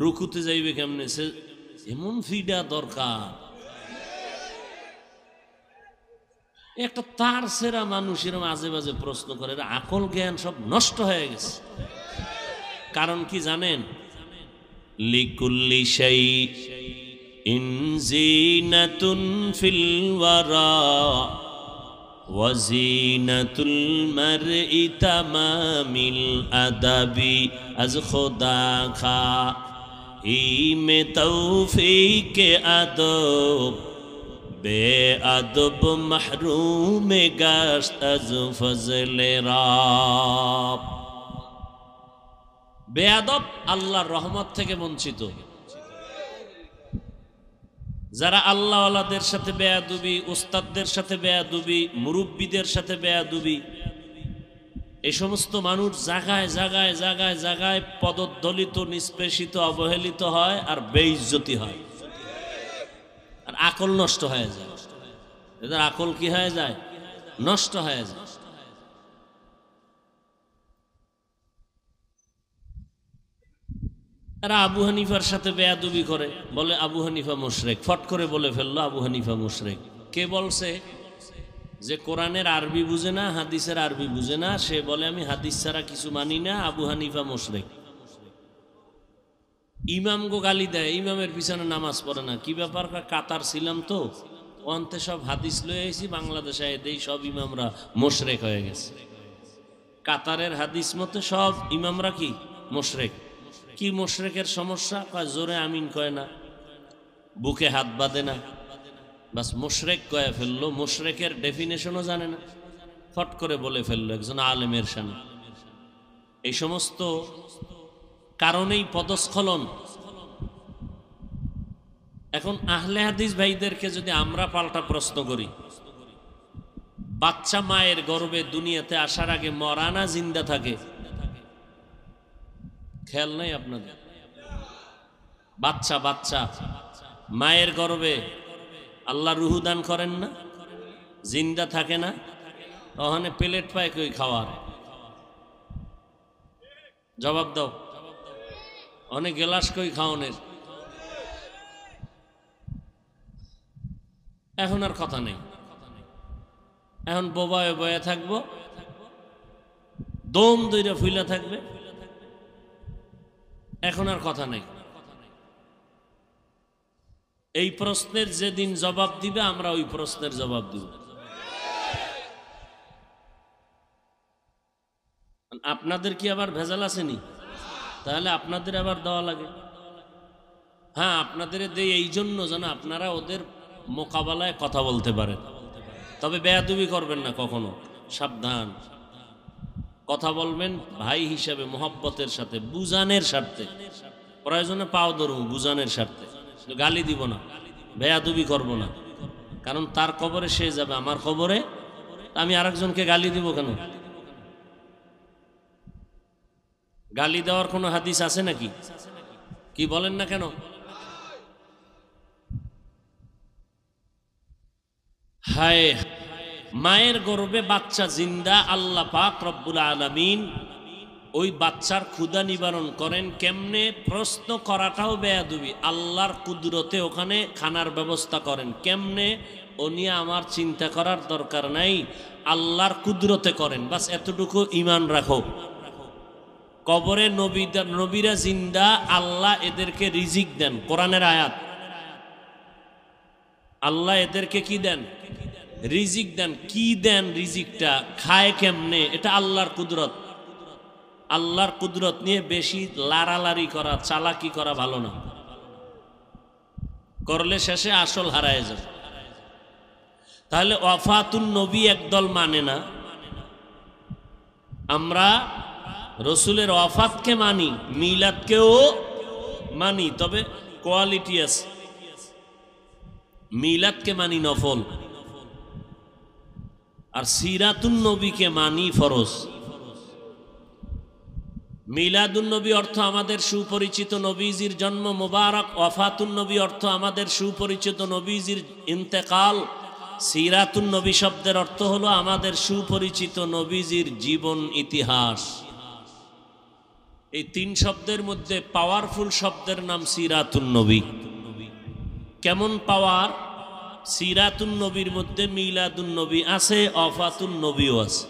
রুকুতে যাইবে কেমনে? সে এমন ফিডা দরকার। একটা তার সেরা মানুষের মাঝে মাঝে প্রশ্ন করে, আকল জ্ঞান সব নষ্ট হয়ে গেছে। কারণ কি জানেন? লিকুল্লি শাইইন জিনাতুন ফিল ওয়ারা ওয়াজিনাতুল মারই তামামিল আদাবি আজ খোদা খা ইমে তৌফিকে আদব বে আদব মাহরুম গাশত আজ ফজলে রাব। বেয়াদব আল্লাহর রহমত থেকে বঞ্চিত। যারা আল্লাহওয়ালাদের সাথে বেয়াদবি, উস্তাদদের সাথে বেয়াদবি, মুরব্বীদের সাথে বেয়াদবি, এই সমস্ত মানুষ জায়গায় জায়গায় জায়গায় জায়গায় পদদলিত, নিষ্পেষিত, অবহেলিত হয় আর বেইজ্জতি হয়, আর আকল নষ্ট হয়ে যায়। এদের আকল কি হয়ে যায়? নষ্ট হয়ে যায়। তারা আবু হানিফার সাথে বেয়াদবি করে, বলে আবু হানিফা মুশরিক। ফট করে বলে ফেললো আবু হানিফা মুশরিক। কে বলছে? যে কোরআনের আরবি বুঝে না, হাদিসের আরবি বুঝে না, সে বলে আমি হাদিস ছাড়া কিছু মানি না, আবু হানিফা মুশরিক। ইমামগো গালি দেয়, ইমামের পিছনে নামাজ পড়ে না। কি ব্যাপার? কাতার ছিলাম তো, অন্তে সব হাদিস লয়ে এসেছি বাংলাদেশে, এই সব ইমামরা মোশরেক হয়ে গেছে। কাতারের হাদিস মতে সব ইমামরা কি মোশরেক। কি মোশরেকের সমস্যা? কয় জোরে আমিন কয় না, বুকে হাত বাঁধে না, বাস মোশরেক কয়ে ফেললো। মোশরেকের ডেফিনেশনও জানে না, ফট করে বলে ফেললো একজন আলেমের সামনে। এই সমস্ত কারণেই পদস্খলন। এখন আহলে হাদিস ভাইদেরকে যদি আমরা পাল্টা প্রশ্ন করি, বাচ্চা মায়ের গর্ভে দুনিয়াতে আসার আগে মরা না জিন্দা থাকে? খেয়াল নাই আপনাদের? বাচ্চা বাচ্চা মায়ের গর্ভে আল্লাহ রুহু দান করেন না, জিন্দা থাকে না? ওখানে প্লেট পায় কই খাওয়ার? জবাব দাও। অনেক গেলাস কই খাওয়ানের? এখন আর কথা নেই, এখন বোবায় বয়ে থাকবো, দম দইরা ফুইলা থাকবে, এখন আর কথা নেই। এই প্রশ্নের যেদিন জবাব দিবে আমরা ওই প্রশ্নের জবাব দিব। আপনাদের কি আবার ভেজাল আসেনি? তাহলে আপনাদের আবার দেওয়া লাগে। হ্যাঁ, আপনাদের দেই এই জন্য যেন আপনারা ওদের মোকাবেলায় কথা বলতে পারেন। তবে বেয়াদবি করবেন না কখনো, সাবধান। কথা বলবেন ভাই হিসাবে, মোহব্বতের সাথে, বুঝানের স্বার্থে। প্রয়োজনে পাও ধরুন, বুঝানের স্বার্থে। গালি দিব না, বেয়াদবি করব না, কারণ তার কবরে সে যাবে, আমার কবরে আমি আরেকজনকে গালি দিব কেন? গালি দেওয়ার কোনো হাদিস আছে নাকি? কি বলেন না কেন? হায়, মায়ের গর্ভে বাচ্চা জিন্দা, আল্লাহ পাক রব্বুল আলামিন ওই বাচ্চার ক্ষুধা নিবারণ করেন কেমনে? প্রশ্ন করাটাও বেয়াদবি। আল্লাহর কুদরতে ওখানে খানার ব্যবস্থা করেন কেমনে? ও নিয়ে আমার চিন্তা করার দরকার নাই, আল্লাহর কুদরতে করেন, বাস এতটুকু ঈমান রাখো। কবরে নবীরা জিন্দা, আল্লাহ এদেরকে রিজিক দেন। কোরআনের আয়াত, আল্লাহ এদেরকে কি দেন? রিজিক দেন। কি দেন? রিজিকটা খায় কেমনে? এটা আল্লাহর কুদরত। আল্লাহর কুদরত নিয়ে বেশি লাড়ালাড়ি করা, চালাকি করা ভালো না, করলে শেষে আসল হারায় যাবে। তাহলে ওয়াফাতুন নবী একদল মানে না, আমরা রসুলের ওয়াফাতকে মানি, মিলাদকেও মানি, তবে কোয়ালিটি আছে। মিলাদকে মানি নফল, আর সিরাতুন নবীকে মানি ফরজ। মিলাদুন নবী অর্থ আমাদের সুপরিচিত নবীজির জন্ম মোবারক, ওয়াফাতুন নবী অর্থ আমাদের সুপরিচিত নবীজির ইন্তেকাল। সিরাতুন নবী শব্দের অর্থ হলো আমাদের সুপরিচিত নবীজির জীবন ইতিহাস। এই তিন শব্দের মধ্যে পাওয়ারফুল শব্দের নাম সিরাতুন নবী। কেমন পাওয়ার? সিরাতুন নবীর মধ্যে মিলাদুন নবী আছে, ওয়াফাতুন নবীও আছে।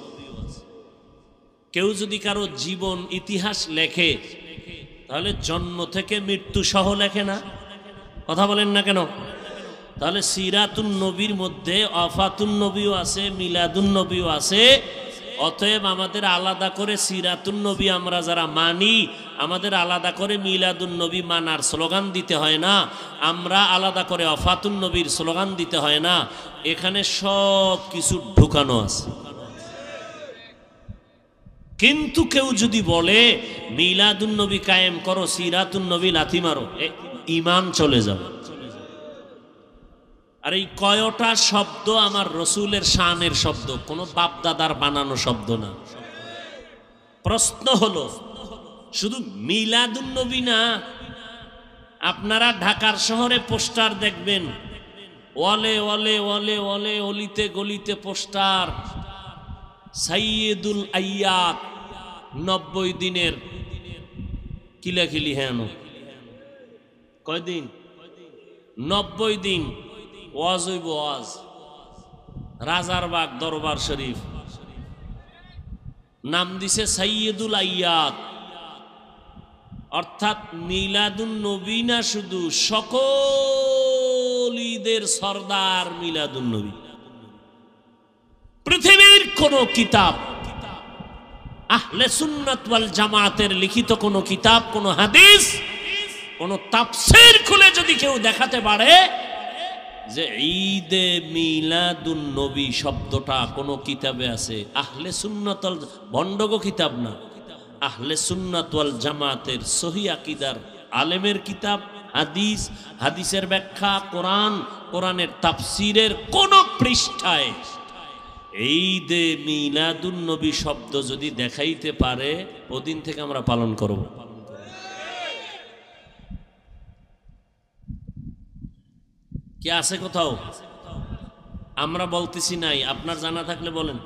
কেউ যদি কারো জীবন ইতিহাস লেখে তাহলে জন্ম থেকে মৃত্যু সহ লেখে না? কথা বলেন না কেন? তাহলে সিরাতুন নবীর মধ্যে ওয়াফাতুন নবীও আছে, মিলাদুন নবীও আছে। অতএব আমাদের আলাদা করে সিরাতুন নবী আমরা যারা মানি, আমাদের আলাদা করে মিলাদুন নবী মানার স্লোগান দিতে হয় না, আমরা আলাদা করে ওয়াফাতুন নবীর স্লোগান দিতে হয় না। এখানে সব কিছু ঢুকানো আছে। কিন্তু কেউ যদি বলে মিলাদুন নবী কায়েম করো, সিরাতুন নবী লাথি মারো, ঈমান চলে যাবে। আর এই কয়টা শব্দ আমার রসুলের শানের শব্দ, কোনো বাপদাদার বানানো শব্দ না। প্রশ্ন হলো শুধু মিলাদুন নবী না, আপনারা ঢাকার শহরে পোস্টার দেখবেন, ওয়ালে ওয়ালে ওয়ালে ওয়ালে, অলিতে গলিতে পোস্টার, সাইয়্যিদুল আইয়াত 90 দিনের কিলাকিলি। হেন কয়দিন? 90 দিন ওয়াজ হইব, ওয়াজ। রাজারবাগ দরবার শরীফ, নাম দিছে সাইয়্যিদুল আইয়াত। অর্থাৎ মিলাদুন নবী না, শুধু সকল ঈদের সরদার মিলাদুন নবী। পৃথিবীর কোন কিতাব, আহলে সুন্নাত ওয়াল জামাতের লিখিত কোন কিতাব, কোন হাদিস, কোন তাফসীর খুলে যদি কেউ দেখাতে পারে যে ঈদে মিলাদুন নবী শব্দটা কোন কিতাবে আছে, আহলে সুন্নাত ওয়াল, ভণ্ডগো কিতাব না, আহলে সুন্নাত ওয়াল জামাতের সহিহ আকীদার আলেমের কিতাব, হাদিস, হাদিসের ব্যাখ্যা, কোরআন, কোরআনের তাফসীরের কোন পৃষ্ঠায় ঈদে মিলাদুন নবী শব্দ যদি দেখাইতে পারে, ওদিন থেকে আমরা পালন করব। কি আছে কোথাও? আমরা বলতেছি নাই, আপনার জানা থাকলে বলেন।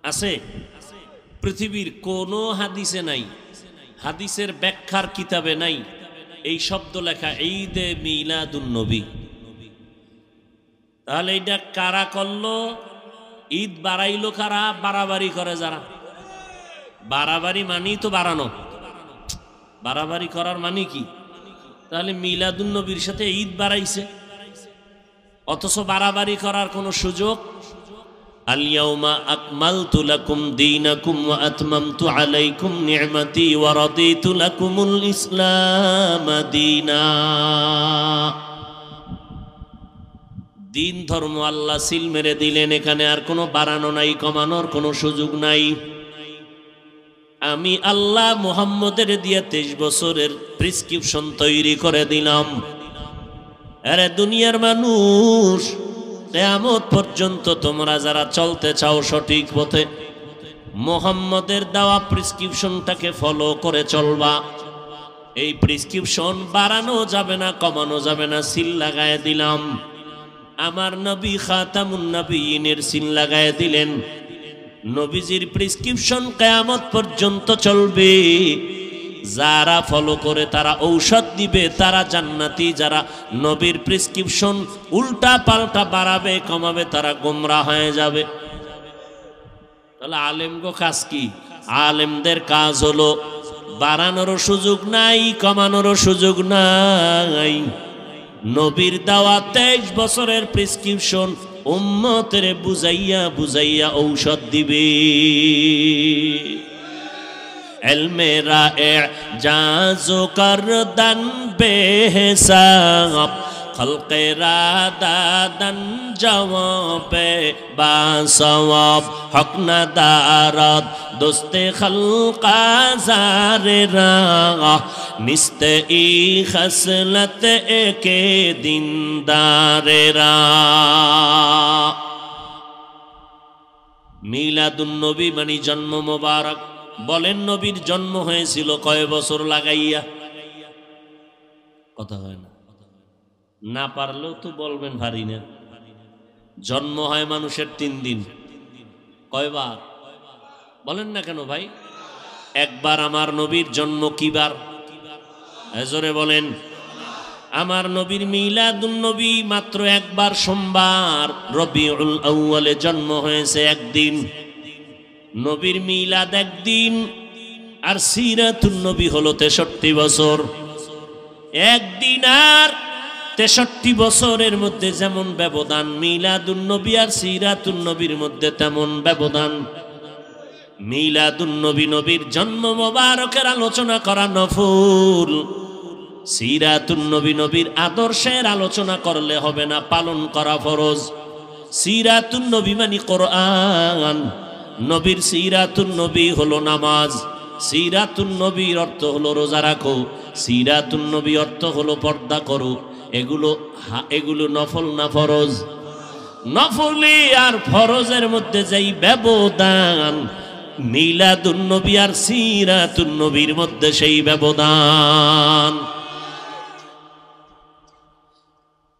আছে? পৃথিবীর কোন হাদিসে নাই, হাদিসের ব্যাখ্যার কিতাবে নাই এই শব্দ লেখা, ঈদে মিলাদুন নবী। তাহলে এটা কারা করলো? ঈদ বাড়াইলো কারা? বাড়াবাড়ি করে যারা। বাড়াবাড়ি মানেই তো বাড়ানো, বাড়াবাড়ি করার মানে কি? তাহলে মিলাদুন নবীর সাথে ঈদ বাড়াইছে, অথচ বাড়াবাড়ি করার কোনো সুযোগ। আল-ইয়াউমা আকমালতু লাকুম দীনাকুম ওয়া আতমামতু আলাইকুম নি'মাতি ওয়া রাদিতু লাকুমুল ইসলাম দীনা। দিন ধর্ম আল্লাহ সিল মেরে দিলেন, এখানে আর কোনো বাড়ানো নাই, কমানোর কোনো সুযোগ নাই। আমি আল্লাহ মুহাম্মদের দিয়ে 23 বছরের প্রেসক্রিপশন তৈরি করে দিলাম। আরে দুনিয়ার মানুষ, কিয়ামত পর্যন্ত তোমরা যারা চলতে চাও সঠিক পথে, মুহাম্মদের দেওয়া প্রেসক্রিপশনটাকে ফলো করে চলবা। এই প্রেসক্রিপশন বাড়ানো যাবে না, কমানো যাবে না, সিল লাগায় দিলাম। আমার নবী খাতামুন নবিয়িনের সিল লাগায় দিলেন। নবীজির প্রেসক্রিপশন কিয়ামত পর্যন্ত চলবে। যারা ফলো করে তারা ঔষধ দিবে, তারা জান্নাতি। যারা নবীর প্রেসক্রিপশন উল্টা পাল্টা বাড়াবে, কমাবে, তারা গোমরা হয়ে যাবে। তাহলে আলেমগো কাজ কি? আলেমদের কাজ হলো বাড়ানোরও সুযোগ নাই, কমানোরও সুযোগ নাই। নবীর দেওয়া 23 বছরের প্রেসক্রিপশন উম্মতের বুঝাইয়া বুঝাইয়া ঔষধ দিবে। এলমেরা এজাজো করদান বেহিসাব, খলকেরা দাদান জওয়াবে বাসওয়াব, হক না দারাত দোস্তে খলকা জারেরা, নিস্তে ই খসলত একে দিনদারেরা। মিলাদুন নবী মানে জন্ম মোবারক। বলেন নবীর জন্ম হয়েছিল কয় বছর লাগাইয়া? কথা হয় না, না পারলেও তো বলবেন ভারী না। জন্ম হয় মানুষের 3 দিন। কয়বার বলেন না কেন ভাই? একবার। আমার নবীর জন্ম কিবার? জোরে বলেন। আমার নবীর মিলাদুন নবী মাত্র একবার, সোমবার রবিউল আউয়ালে জন্ম হয়েছে একদিন। নবীর মিলাদ একদিন, আর সিরাতুন নবী হলো 63 বছর। একদিন আর 63 বছরের মধ্যে যেমন ব্যবধান, মিলাদুন নবী আর সিরাতুন নবীর মধ্যে তেমন ব্যবধান। মিলাদুন নবী নবীর জন্ম মোবারকের আলোচনা করা নফল। সিরাতুন নবী নবীর আদর্শের আলোচনা করলে হবে না, পালন করা ফরজ। সিরাতুন নবী মানে কোরআন, নবীর সিরাতুন নবী হলো নামাজ। সিরাতুন নবীর অর্থ হলো রোজা রাখো, সিরাতুন নবী অর্থ হলো পর্দা করো। এগুলো নফল না ফরজ? নফলি আর ফরজের মধ্যে যেই ব্যবধান, মিলাদুন নবী আর সিরাতুন নবীর মধ্যে সেই ব্যবধান।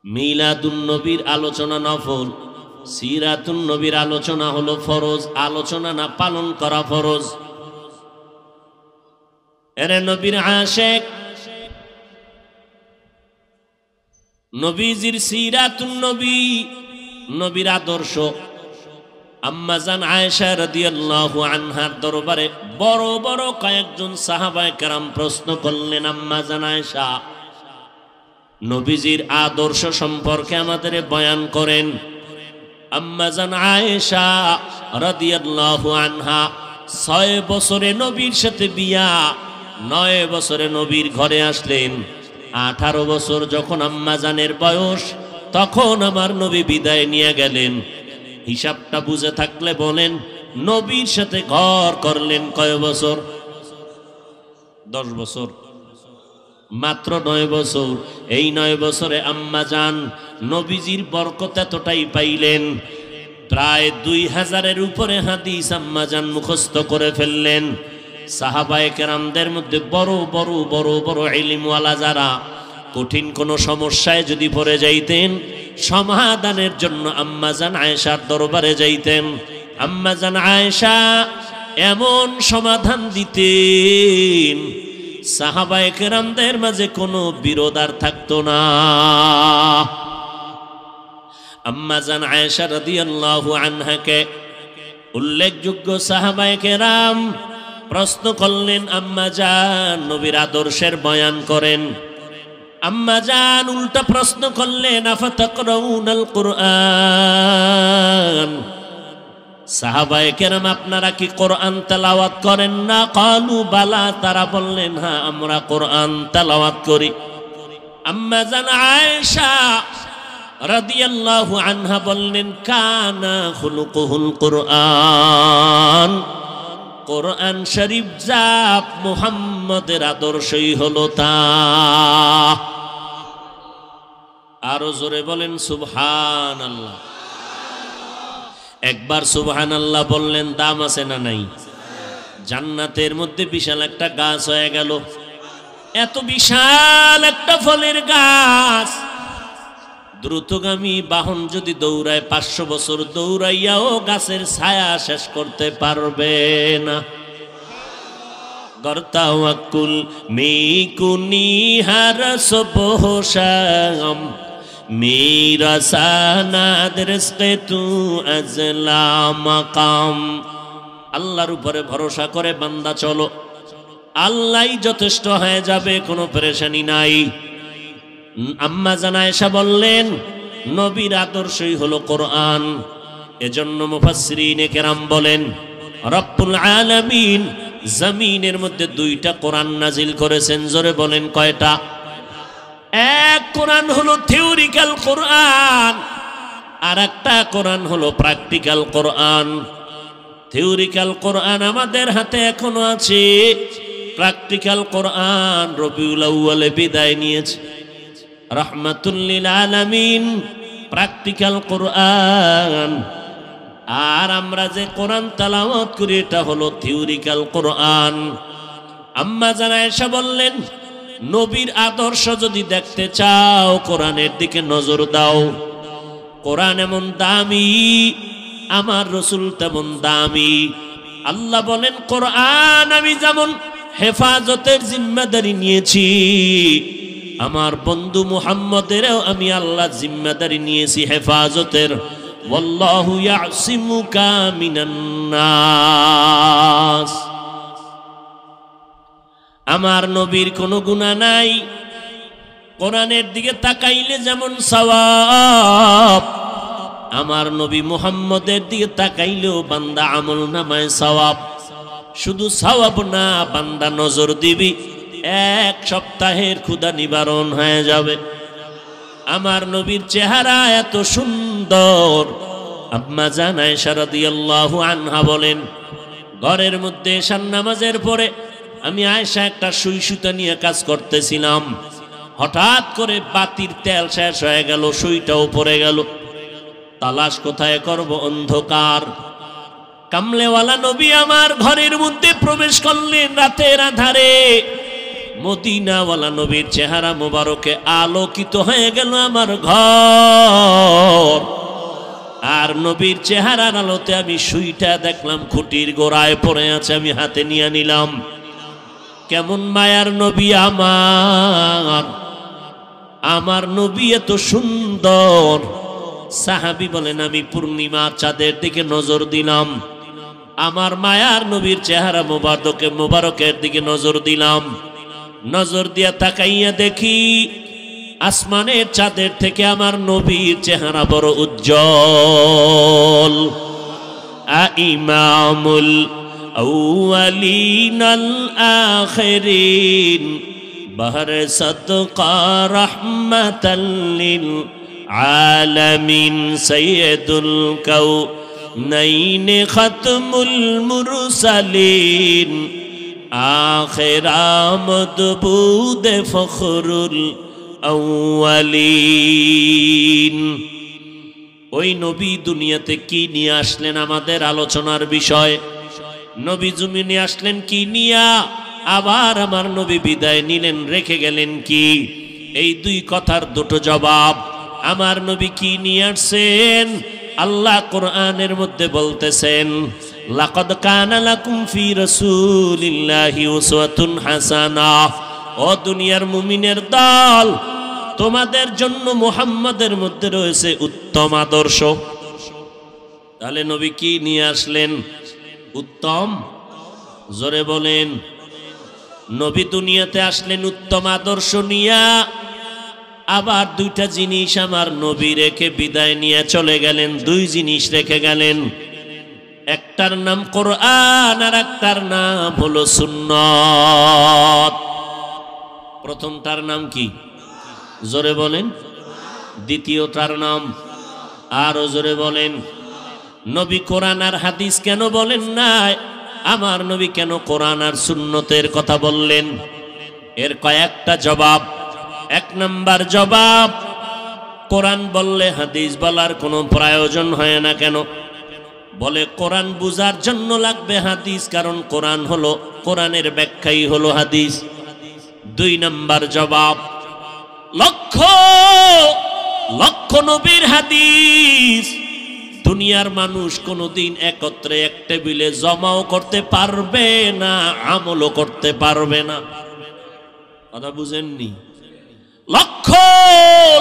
মিলাদুন নবীর আলোচনা নফল, সিরাতুন নবীর আলোচনা হলো ফরজ। আলোচনা না, পালন করা ফরজ। এরে নবীর আশিক, নবীজির সিরাতুন নবী, নবীর আদর্শ, আম্মাজান আয়েশা রাদিয়াল্লাহু আনহার দরবারে বড় বড় কয়েকজন সাহাবায়ে কেরাম প্রশ্ন করলেন, আম্মাজান আয়েশা, নবীজির আদর্শ সম্পর্কে আমাদের বয়ান করেন। আম্মাজান আয়েশা রাদিয়াল্লাহু আনহা 6 বছরে নবীর সাথে বিয়া, 9 বছরে নবীর ঘরে আসলেন। 18 বছর যখন আম্মাজানের বয়স, তখন আমার নবী বিদায় নিয়ে গেলেন। হিসাবটা বুঝে থাকলে বলেন, নবীর সাথে ঘর করলেন কয় বছর? 10 বছর, মাত্র 9 বছর। এই 9 বছরে আম্মাজান নবীজির বরকত এতটাই পাইলেন, প্রায় 2000-এর উপরে হাদিস আম্মাজান মুখস্থ করে ফেললেন। সাহাবায়ে কেরামদের মধ্যে বড় বড় বড় বড় ইলমওয়ালা যারা, কঠিন কোনো সমস্যায় যদি পড়ে যাইতেন, সমাধানের জন্য আম্মাজান আয়েশার দরবারে যাইতেন। আম্মাজান আয়েশা এমন সমাধান দিতেন, সাহাবায়ে কেরামদের মাঝে কোনো বিরোধ আর থাকতো না। আম্মাজান আয়েশা রাদিয়াল্লাহু আনহাকে উল্লেখযোগ্য সাহাবায়ে কেরাম প্রশ্ন করলেন, আম্মাজান নবীর আদর্শের বয়ান করেন। আম্মাজান উল্টা প্রশ্ন করলেন, আফাতাকরাউনাল কুরআন, সাহাবায়ে কেরাম আপনারা কি কোরআন তেলাওয়াত করেন না? ক্বালু বালা, তারা বললেন হ্যাঁ আমরা কোরআন তেলাওয়াত করি। আম্মাজান আয়েশা রাদিয়াল্লাহু আনহা বললেন, কানা খুলুকুহুল কুরআন, কোরআন শরীফ যা মুহাম্মদের আদর্শই হলো তা। আরো জোরে বলেন সুবহানাল্লাহ। একবার সুবহানাল্লাহ বললেন, দাম আছে না নাই? জান্নাতের মধ্যে বিশাল একটা গাছ হয়ে গেল। এত বিশাল একটা ফলের গাছ, দ্রুতগামী বাহন যদি দৌড়ায় 500 বছর দৌড়াইয়াও গাছের ছায়া শেষ করতে পারবে না। গর্তাওয়াকুল মিকুনি হার সবহশাম মেরা সানাদ রিজকে তু আজলা মাকাম। আল্লাহর উপরে ভরসা করে বান্দা চলো, আল্লাহই যথেষ্ট হয়ে যাবে, কোনো পেরেশানি নাই। আম্মাজান আয়েশা বললেন, নবীর আদর্শই হলো কোরআন। এজন্য মুফাসসিরিনে কেরাম বলেন, রব্বুল আলামিন জমিনের মধ্যে 2টা কোরআন নাজিল করেছেন। জোরে বলেন কয়টা? এক কোরআন হলো থিওরিক্যাল কোরআন, আর একটা কোরআন হলো প্র্যাকটিক্যাল কোরআন। থিওরিক্যাল কোরআন আমাদের হাতে এখনো আছে, প্র্যাকটিক্যাল কোরআন রবিউল আউয়ালে বিদায় নিয়েছে। রাহমাতুল লিল আলামিন প্র্যাকটিক্যাল কোরআন, আর আমরা যে কোরআন তেলাওয়াত করি এটা হলো থিওরিক্যাল কোরআন। আম্মাজান আয়েশা বললেন, নবীর আদর্শ যদি দেখতে চাও কোরআনের দিকে নজর দাও। কোরআন এমন দামি, আমার রাসূল তেমন দামি। আল্লাহ বলেন, কোরআন আমি যেমন হেফাজতের জিম্মাদারি নিয়েছি, আমার বন্ধু মুহাম্মদেরও আমি আল্লাহ জিম্মাদারি নিয়েছি হেফাজতের। ওয়াল্লাহু ইয়াসিমুকা মিনান নাস। আমার নবীর কোনো গুনাহ নাই, কোরআনের দিকে তাকাইলে যেমন সওয়াব, আমার নবী মুহাম্মদের দিকে তাকাইলেও বান্দা আমল নামায় সওয়াব। শুধু সওয়াব না, বান্দা নজর দিবি, 1 সপ্তাহের ক্ষুধা নিবারণ হয়ে যাবে। আমার নবীর চেহারা এত সুন্দর। আম্মাজান আয়েশা রাদিয়াল্লাহু আনহা বলেন, ঘরের মধ্যে এশার নামাজের পরে আমি আয়েশা একটা সুই সুতা নিয়ে কাজ করতেছিলাম, হঠাৎ করে বাতির তেল শেষ হয়ে গেল, সুইটাও পড়ে গেল। তালাশ কোথায় করব, অন্ধকার। কামলেওয়ালা নবী আমার ঘরের মধ্যে প্রবেশ করলেন রাতের আধারে। মদিনাওয়ালা নবীর চেহারা মোবারকে আলোকিত হয়ে গেল আমার ঘর। আর নবীর চেহারার আলোতে আমি সুইটা দেখলাম খুঁটির গোড়ায় পড়ে আছে, আমি হাতে নিয়ে নিলাম। কেমন মায়ার নবী আমার, আমার নবী এত সুন্দর। সাহাবী বলেন আমি পূর্ণিমা চাঁদের দিকে নজর দিলাম, আমার মায়ার নবীর চেহারা মোবারকের দিকে নজর দিলাম। নজর দিয়া তাকাইয়া দেখি আসমানের চাঁদের থেকে আমার নবীর চেহারা বড় উজ্জ্বল। ইমামুল আউয়ালিন আল আখিরিন বাহর সাদকা রাহমাতাল লিল আলামিন সাইয়্যিদুল কাউনাইন খাতমুল মুরসালিন আখিরামদ বুদ ফখরুল আউয়ালিন। ওই নবী দুনিয়াতে কি নিয়ে আসলেন আমাদের আলোচনার বিষয়। নবী জমিনে আসলেন কি নিয়া, আবার আমার নবী বিদায় নিলেন রেখে গেলেন কি। এই দুই কথার দুটো জবাব। আমার নবী কি নিয়ে আসছেন, আল্লাহ কোরআনের মধ্যে বলতেছেন লাকাদ কানা লাকুম ফি রাসূলিল্লাহি উসওয়াতুন হাসানাহ। ও দুনিয়ার মুমিনের দল, তোমাদের জন্য মুহাম্মাদের মধ্যে রয়েছে উত্তম আদর্শ। তাহলে নবী কি নিয়ে আসলেন? উত্তম। জোরে বলেন। নবী দুনিয়াতে আসলেন উত্তম আদর্শ নিয়া, আবার দুইটা জিনিস আমার নবী রেখে বিদায় নিয়ে চলে গেলেন। দুই জিনিস রেখে গেলেন, একটার নাম কোরআন আর একটার নাম হলো সুন্নাত। প্রথমটার নাম কি? জোরে বলেন। দ্বিতীয়টার নাম আরো জোরে বলেন। নবী কোরআন আর হাদিস কেন বলেন নাই? আমার নবী কেন কোরআন আর সুন্নতের কথা বললেন? এর কয়েকটা জবাব। এক নাম্বার জবাব, কোরআন বললে হাদিস বলার কোনো প্রয়োজন হয় না কেন? বলে কোরআন বুঝার জন্য লাগবে হাদিস, কারণ কোরআন হলো, কোরআনের ব্যাখ্যাই হলো হাদিস। দুই নাম্বার জবাব, লক্ষ লক্ষ নবীর হাদিস দুনিয়ার মানুষ কোনোদিন একত্রে এক টেবিলে জমাও করতে পারবে না, আমলও করতে পারবে না। কথা বুঝেননি? লক্ষ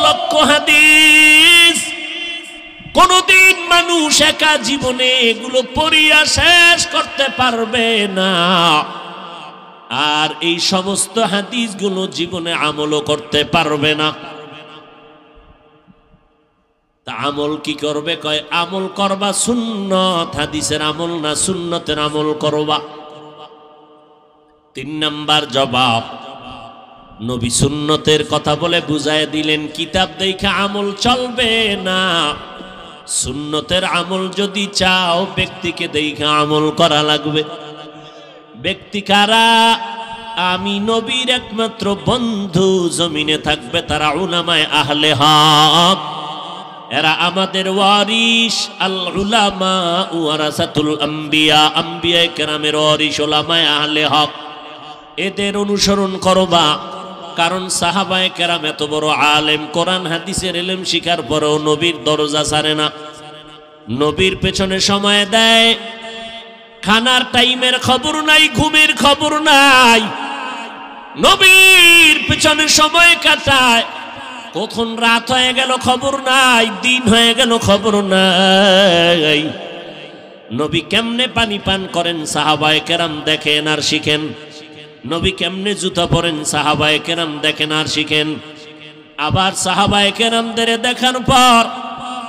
লক্ষ হাদিস কোনদিন মানুষ একা জীবনে এগুলো পড়িয়া শেষ করতে পারবে না, আর এই সমস্ত হাদিসগুলো জীবনে আমলও করতে পারবে না। তা আমল কি করবে? কয় আমল করবা সুন্নত, হাদিসের আমল না, সুন্নতের আমল করবা। তিন নাম্বার জবাব, নবী সুন্নতের কথা বলে বুঝায় দিলেন কিতাব দেখে আমল চলবে না। সুন্নতের আমল যদি চাও ব্যক্তিকে দেখে আমল করা লাগবে। ব্যক্তি কারা? আমি নবীর একমাত্র বন্ধু জমিনে থাকবে তারা উলামায়ে আহলে হক। এরা আমাদের ওয়ারিস। আল উলামা ওয়ারাসাতুল আম্বিয়া, আম্বিয়ায়ে কেরামের ওয়ারিস উলামায়ে আহলে হক। এদের অনুসরণ করবা, কারণ সাহাবায়ে কেরাম এত বড় আলেম, কোরআন হাদিসের ইলম শিখার পরেও নবীর দরজা ছাড়ে না, নবীর পেছনে সময় দেয়। খানার টাইমের খবর নাই, ঘুমের খবর নাই, নবীর পেছনে সময় কাটায়। কখন রাত হয়ে গেল খবর নাই, দিন হয়ে গেল খবর নাই। নবী কেমনে পানি পান করেন সাহাবায়ে কেরাম দেখেন আর শিখেন। নবী কেমনে জুতা পরেন সাহাবায়ে কেরাম দেখেন আর শিখেন। আবার সাহাবায়ে কেরামদের দেখার পর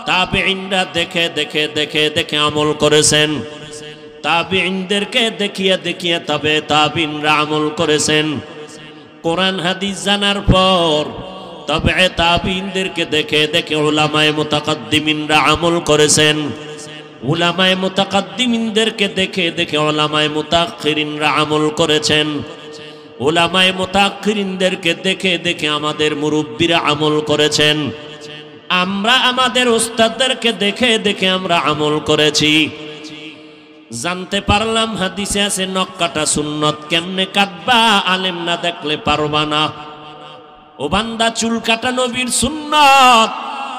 তাবেঈনরা দেখে দেখে দেখে দেখে আমল করেছেন। তাবেঈনদেরকে দেখিয়া দেখিয়া তবে তাবেঈনরা আমল করেছেন। কোরআন হাদিস জানার পর তবে তাবেঈনদেরকে দেখে দেখে উলামায়ে মুতাকাদ্দিমিনরা আমল করেছেন। উলামায়ে মুতাকাদ্দিমিনদেরকে দেখে দেখে উলামায়ে মুতাআখিরিনরা আমল করেছেন। উলামায়ে মুতাআখিরিনদেরকে দেখে দেখে আমাদের মুরব্বিরা আমল করেছেন। আমরা আমাদের উস্তাদদেরকে দেখে দেখে আমরা আমল করেছি। জানতে পারলাম হাদিসে আছে নখ কাটা সুন্নত। কেমনে কাটবা? আলেম না দেখলে পারবা না। ও বান্দা, চুল কাটা নবীর সুন্নত,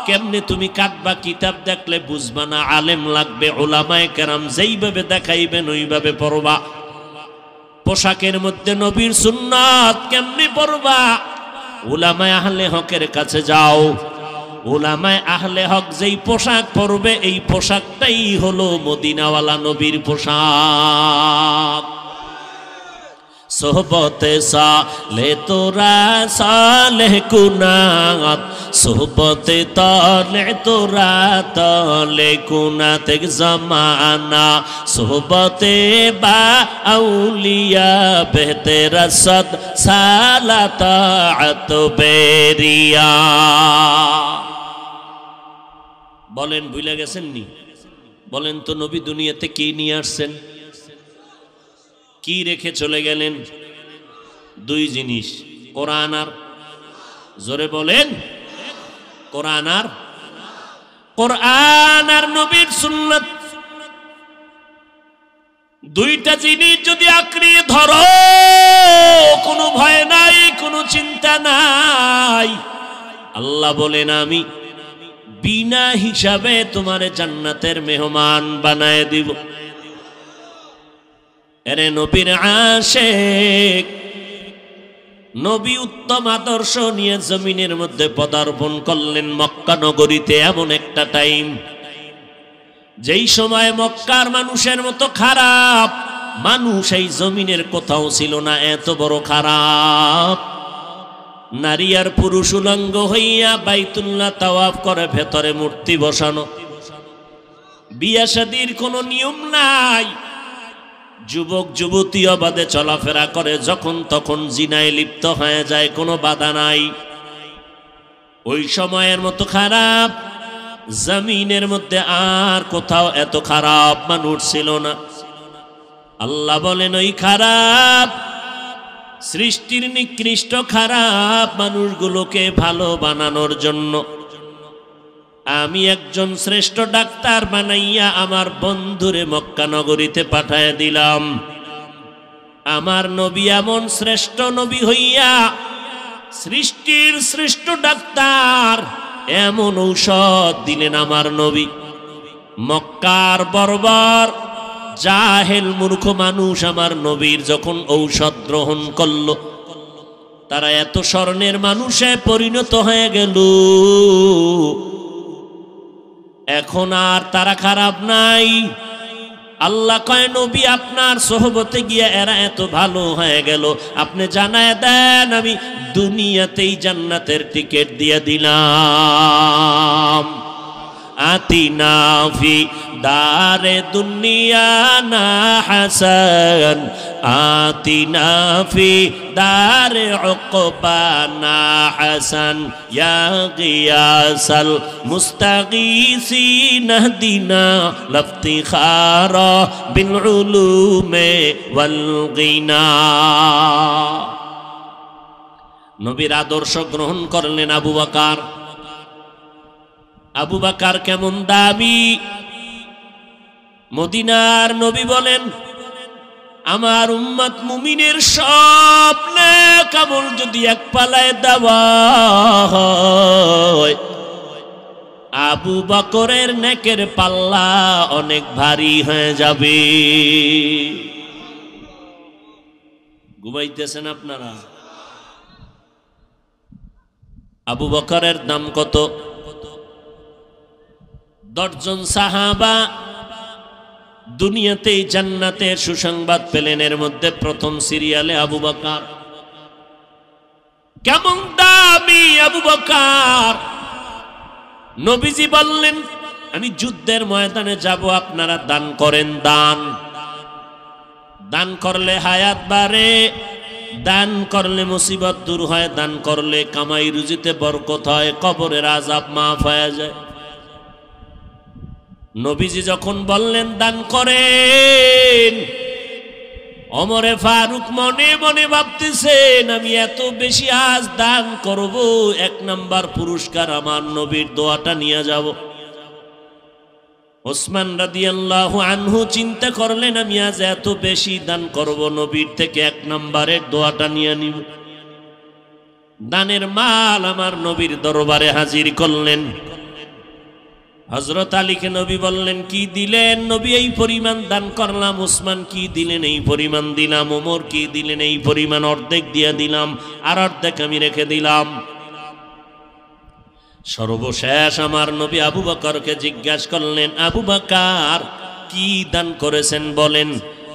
কেমনে তুমি কাটবা? কিতাব দেখলে বুঝবা না, আলেম লাগবে। উলামায়ে কেরাম যেইভাবে দেখাইবেন ওইভাবে পড়বা। পোশাকের মধ্যে নবীর সুন্নত কেমনে পড়বা? উলামায়ে আহলে হকের কাছে যাও। উলামায়ে আহলে হক যেই পোশাক পরবে এই পোশাকটাই হলো মদিনাওয়ালা নবীর পোশাক। সোহবতে সালে তোরা সালেহ কুনাত, সোহবতে তলে তোরা তলে কুনাত এক জমানা, সোহবতে বা আউলিয়া বেহতেরা সদ সালাত বেরিয়া। বলেন ভুলে গেছেন নি? বলেন তো নবী দুনিয়াতে কি নিয়ে আসছেন, কি রেখে চলে গেলেন? দুই জিনিস, কোরআন আর, জোরে বলেন, কোরআন আর নবীর সুন্নাত। দুইটা জিনিস যদি আঁকড়িয়ে ধরো, কোনো ভয় নাই, কোনো চিন্তা নাই। আল্লাহ বলেন আমি বিনা হিসাবে তোমারে জান্নাতের মেহমান বানায় দিব। এরে নবীর আশিক, নবী উত্তম আদর্শ নিয়ে জমিনের মধ্যে পদার্পণ করলেন মক্কা নগরীতে। এমন একটা টাইম যেই সময় মক্কার মানুষের মতো খারাপ মানুষ এই জমিনের কোথাও ছিল না। এত বড় খারাপ, নারী আর পুরুষ উলঙ্গ হইয়া বাইতুল্লাহ তাওয়াফ করে, ভেতরে মূর্তি বসানো, বিয়া শাদীর কোনো নিয়ম নাই, যুবক যুবতী অবাধে চলাফেরা করে, যখন তখন জিনায় লিপ্ত হয়ে যায়, কোনো বাধা নাই। ওই সময়ের মতো খারাপ জমিনের মধ্যে আর কোথাও এত খারাপ মানুষ ছিল না। আল্লাহ বলেন ওই খারাপ সৃষ্টির নিকৃষ্ট খারাপ মানুষগুলোকে ভালো বানানোর জন্য আমি একজন শ্রেষ্ঠ ডাক্তার বানাইয়া আমার বন্ধুরে মক্কা নগরীতে পাঠায় দিলাম। আমার নবী এমন শ্রেষ্ঠ নবী হইয়া সৃষ্টির শ্রেষ্ঠ ডাক্তার, এমন ঔষধ দিলেন আমার নবী। মক্কার বর্বর জাহেল মূর্খ মানুষ আমার নবীর যখন ঔষধ গ্রহণ করল, তারা এত স্বর্ণের মানুষে পরিণত হয়ে গেল। এখন আর তারা খারাপ নাই। আল্লাহ কয় নবী আপনার সোহবতে গিয়া এরা এত ভালো হয়ে গেল, আপনি জানায় দেন আমি দুনিয়াতেই জান্নাতের টিকিট দিয়ে দিলাম। আতিনা ফি দারে দুনিয়া না হাসান, আতিনা ফি দারে উকবা না হাসান, ইয়া গিয়াসাল মুস্তাগীসিন ইহদিনা লাফতিখারা বিল উলুমে ওয়াল গিনা। নবীর আদর্শ গ্রহণ করলেন আবু বকর। আবু বকর কেমন দামি! মদিনার নবী বলেন আমার উম্মত মুমিনের সব নেক আমল যদি এক পালায় দেওয়া হয়, আবু বকরের নেকের পাল্লা অনেক ভারী হয়ে যাবে। ঘুমাইতেছেন আপনারা? আবু বকরের দাম কত? 10 জন সাহাবা দুনিয়াতেই জান্নাতের সুসংবাদ পেলেন, এর মধ্যে প্রথম সিরিয়ালে আবু বকর। কেমন দামি আবু বকর! নবীজি বললেন আমি যুদ্ধের ময়দানে যাব, আপনারা দান করেন। দান করলে হায়াত বাড়ে, দান করলে মুসিবত দূর হয়, দান করলে কামাই রুজিতে বরকত হয়, কবরের আযাব মাফ হয়ে যায়। নবীজি যখন বললেন দান করেন, ওমরে ফারুক মনে মনে ভাবতেছেন আমি এত বেশি আজ দান করব, 1 নাম্বার পুরস্কার আমার নবীর দোয়াটা নিয়ে যাব। ওসমান রাদিয়াল্লাহু আনহু চিন্তা করলেন আমি আজ এত বেশি দান করব, নবীর থেকে 1 নাম্বারের দোয়াটা নিয়ে নিব। দানের মাল আমার নবীর দরবারে হাজির করলেন। হযরত আলীকে নবী বললেন কি দিলেন? নবী এই পরিমাণ দান করলাম। ওসমান কি দিলেন? এই পরিমাণ দিলাম। ওমর কি দিলেন? এই পরিমাণ, অর্ধেক দিয়ে দিলাম, আর অর্ধেক আমি রেখে দিলাম। সর্বশেষ আমার নবী আবু বকরকে জিজ্ঞাসা করলেন, আবু বকর কি দান করেছেন বলেন।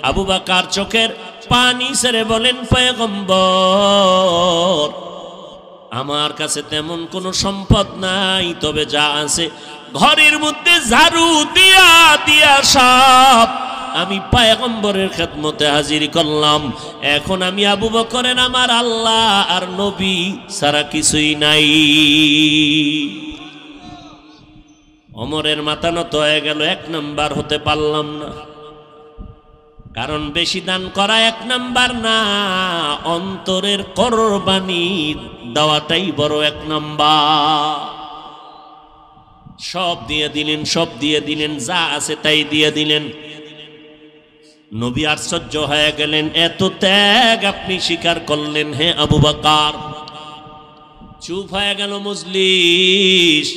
আবু বকর চোখের পানি ছেড়ে বলেন, পয়গম্বর আমার কাছে তেমন কোনো সম্পদ নাই, তবে যা আছে ঘরের মধ্যে ঝাড়ু দিয়া দিয়া সব আমি পয়গম্বরের খেদমতে হাজির করলাম। এখন আমি আবু বকরের আমার আল্লাহ আর নবী সারা কিছুই নাই। ওমরের মাথা নত হয়ে গেল, 1 নাম্বার হতে পারলাম না। কারণ বেশি দান করা 1 নাম্বার না, অন্তরের কোরবানি দেওয়াটাই বড় 1 নাম্বার। সব দিয়ে দিলেন, সব দিয়ে দিলেন, যা আছে তাই দিয়ে দিলেন। নবী আশ্চর্য হয়ে গেলেন, এত ত্যাগ আপনি স্বীকার করলেন হে আবু বকর। চুপ হয়ে গেল মজলিস।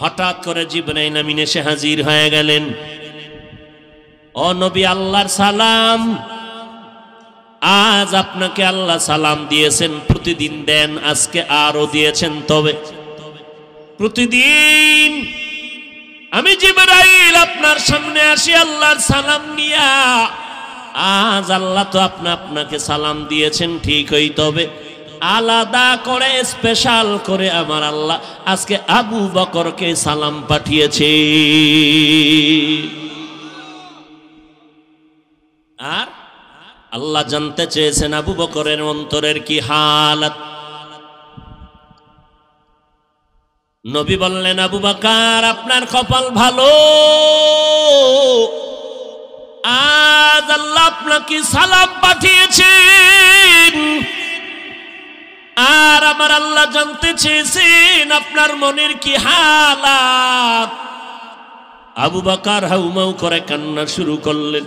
হঠাৎ করে জিবরাইল আমিন এসে হাজির হয়ে গেলেন। ও নবী, আল্লাহর সালাম। আজ আপনাকে আল্লাহ সালাম দিয়েছেন, প্রতিদিন দেন, আজকে আরো দিয়েছেন। তবে প্রতিদিন আমি জিবরাইল আপনার সামনে আসি আল্লাহর সালাম নিয়া। আজ আল্লাহ তো আপনাকে সালাম দিয়েছেন ঠিকই, তবে আলাদা করে স্পেশাল করে আমার আল্লাহ আজকে আবু বকরকে সালাম পাঠিয়েছে। আর আল্লাহ জানতে চেয়েছেন আবু বকরের অন্তরের কি হালাত। নবী বললেন, আবু বকর আপনার কপাল ভালো, আজ আল্লাহ আপনাকে সালাম পাঠিয়েছেন। আর আমার আল্লাহ জানতে চেয়েছেন আপনার মনের কি হালাত। আবু বকর হাউমাউ করে কান্না শুরু করলেন।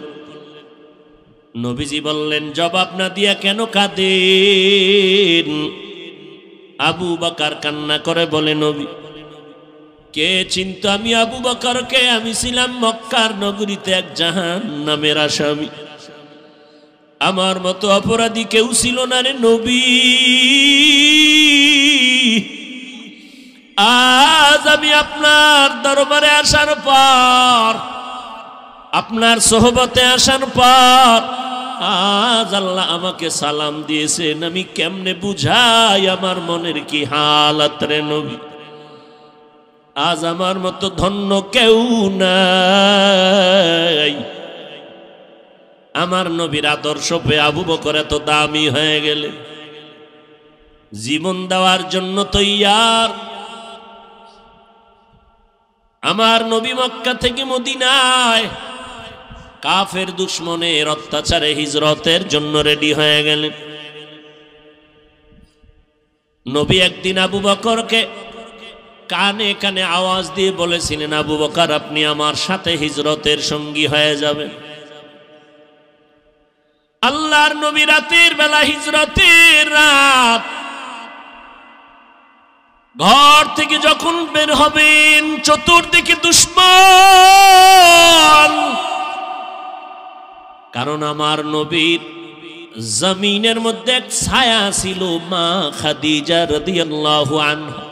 নবীজি বললেন, জবাব না দিয়া কেন কাঁদেন? আবু বকর কান্না করে বলে, নবী কে চিন্ত আমি আবু বকরকে? আমি ছিলাম মক্কার নগরীতে এক জাহান্নামের আসামি। আমার মতো অপরাধী কেউ ছিল না রে নবী। আজ আমি আপনার দরবারে আসার পর, আপনার সোহবতে আসার পর আজ আল্লাহ আমাকে সালাম দিয়েছেন। আমি কেমনে বুঝাই আমার মনের কি হালাত রে নবী। আজ আমার মতো ধন্য কেউ নাই। আমার নবীর আদর্শ পেয়ে আবু বকর এত দামি হয়ে গেলে, জীবন দেওয়ার জন্য তৈয়ার। আমার নবী মক্কা থেকে মদিনায় কাফের দুশমনের অত্যাচারে হিজরতের জন্য রেডি হয়ে গেলেন। নবী একদিন আবু বকরকে কানে কানে আওয়াজ দিয়ে বলেছিলেন, আবু বকর আপনি আমার সাথে হিজরতের সঙ্গী হয়ে যাবেন। আল্লাহর নবী রাতের বেলা, হিজরতের রাত, ঘর থেকে যখন বের হবেন চতুর্দিকে দুশমন। কারণ আমার নবীর জমিনের মধ্যে এক ছায়া ছিল, মা খাদিজা রাদিয়াল্লাহু আনহা।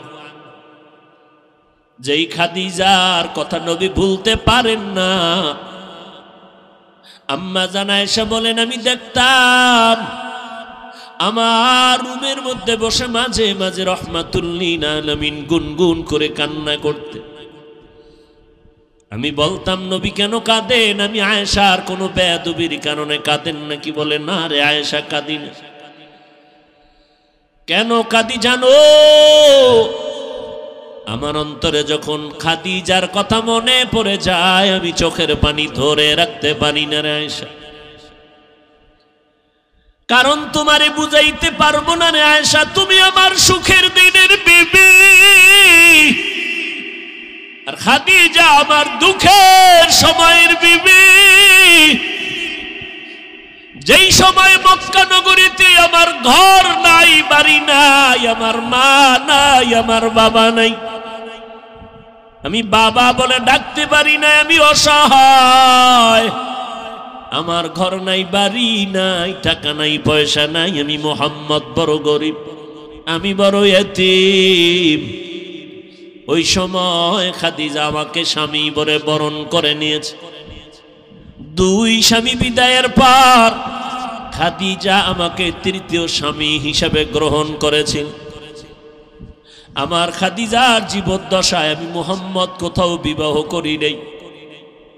যেই খাদিজার কথা নবী ভুলতে পারেন না। আম্মা জান আয়েশা বলেন, আমি দেখতাম আমার রুমের মধ্যে বসে মাঝে মাঝে রাহমাতুল লিল আলামিন গুনগুন করে কান্না করতে। আমি বলতাম, নবী কেন কাঁদেন? আমি আয়েশার কোনো বেয়াদবির কারণে কাঁদেন নাকি? বলে, না রে আয়েশা, কাঁদি না। কেন কাঁদি জানো? আমার অন্তরে যখন খাদিজার কথা মনে পড়ে যায়, আমি চোখের পানি ধরে রাখতে পারি না রে আয়েশা। কারণ তোমারে বুঝাইতে পারবো না রে আয়েশা, তুমি আমার সুখের দিনের বিবি, আর খাদিজা আমার দুঃখের সময়ের বিবি। যেই সময় মক্কা নগরীতে আমার ঘর নাই, বাড়ি নাই, আমার মা নাই, আমার বাবা নাই, আমি বাবা বলে ডাকতে পারি না, আমি অসহায়, আমার ঘর নাই, বাড়ি নাই, টাকা নাই, পয়সা নাই, আমি মুহাম্মদ বড় গরিব, আমি বড় ইয়তীম। ওই সময় খাদিজা আমাকে স্বামী বলে বরণ করে নিয়েছে। 2 স্বামী বিদায়ের পর খাদিজা আমাকে তৃতীয় স্বামী হিসাবে গ্রহণ করেছিল। আমার খাদিজার জীবদ্দশায় আমি মুহাম্মদ কোথাও বিবাহ করি নাই।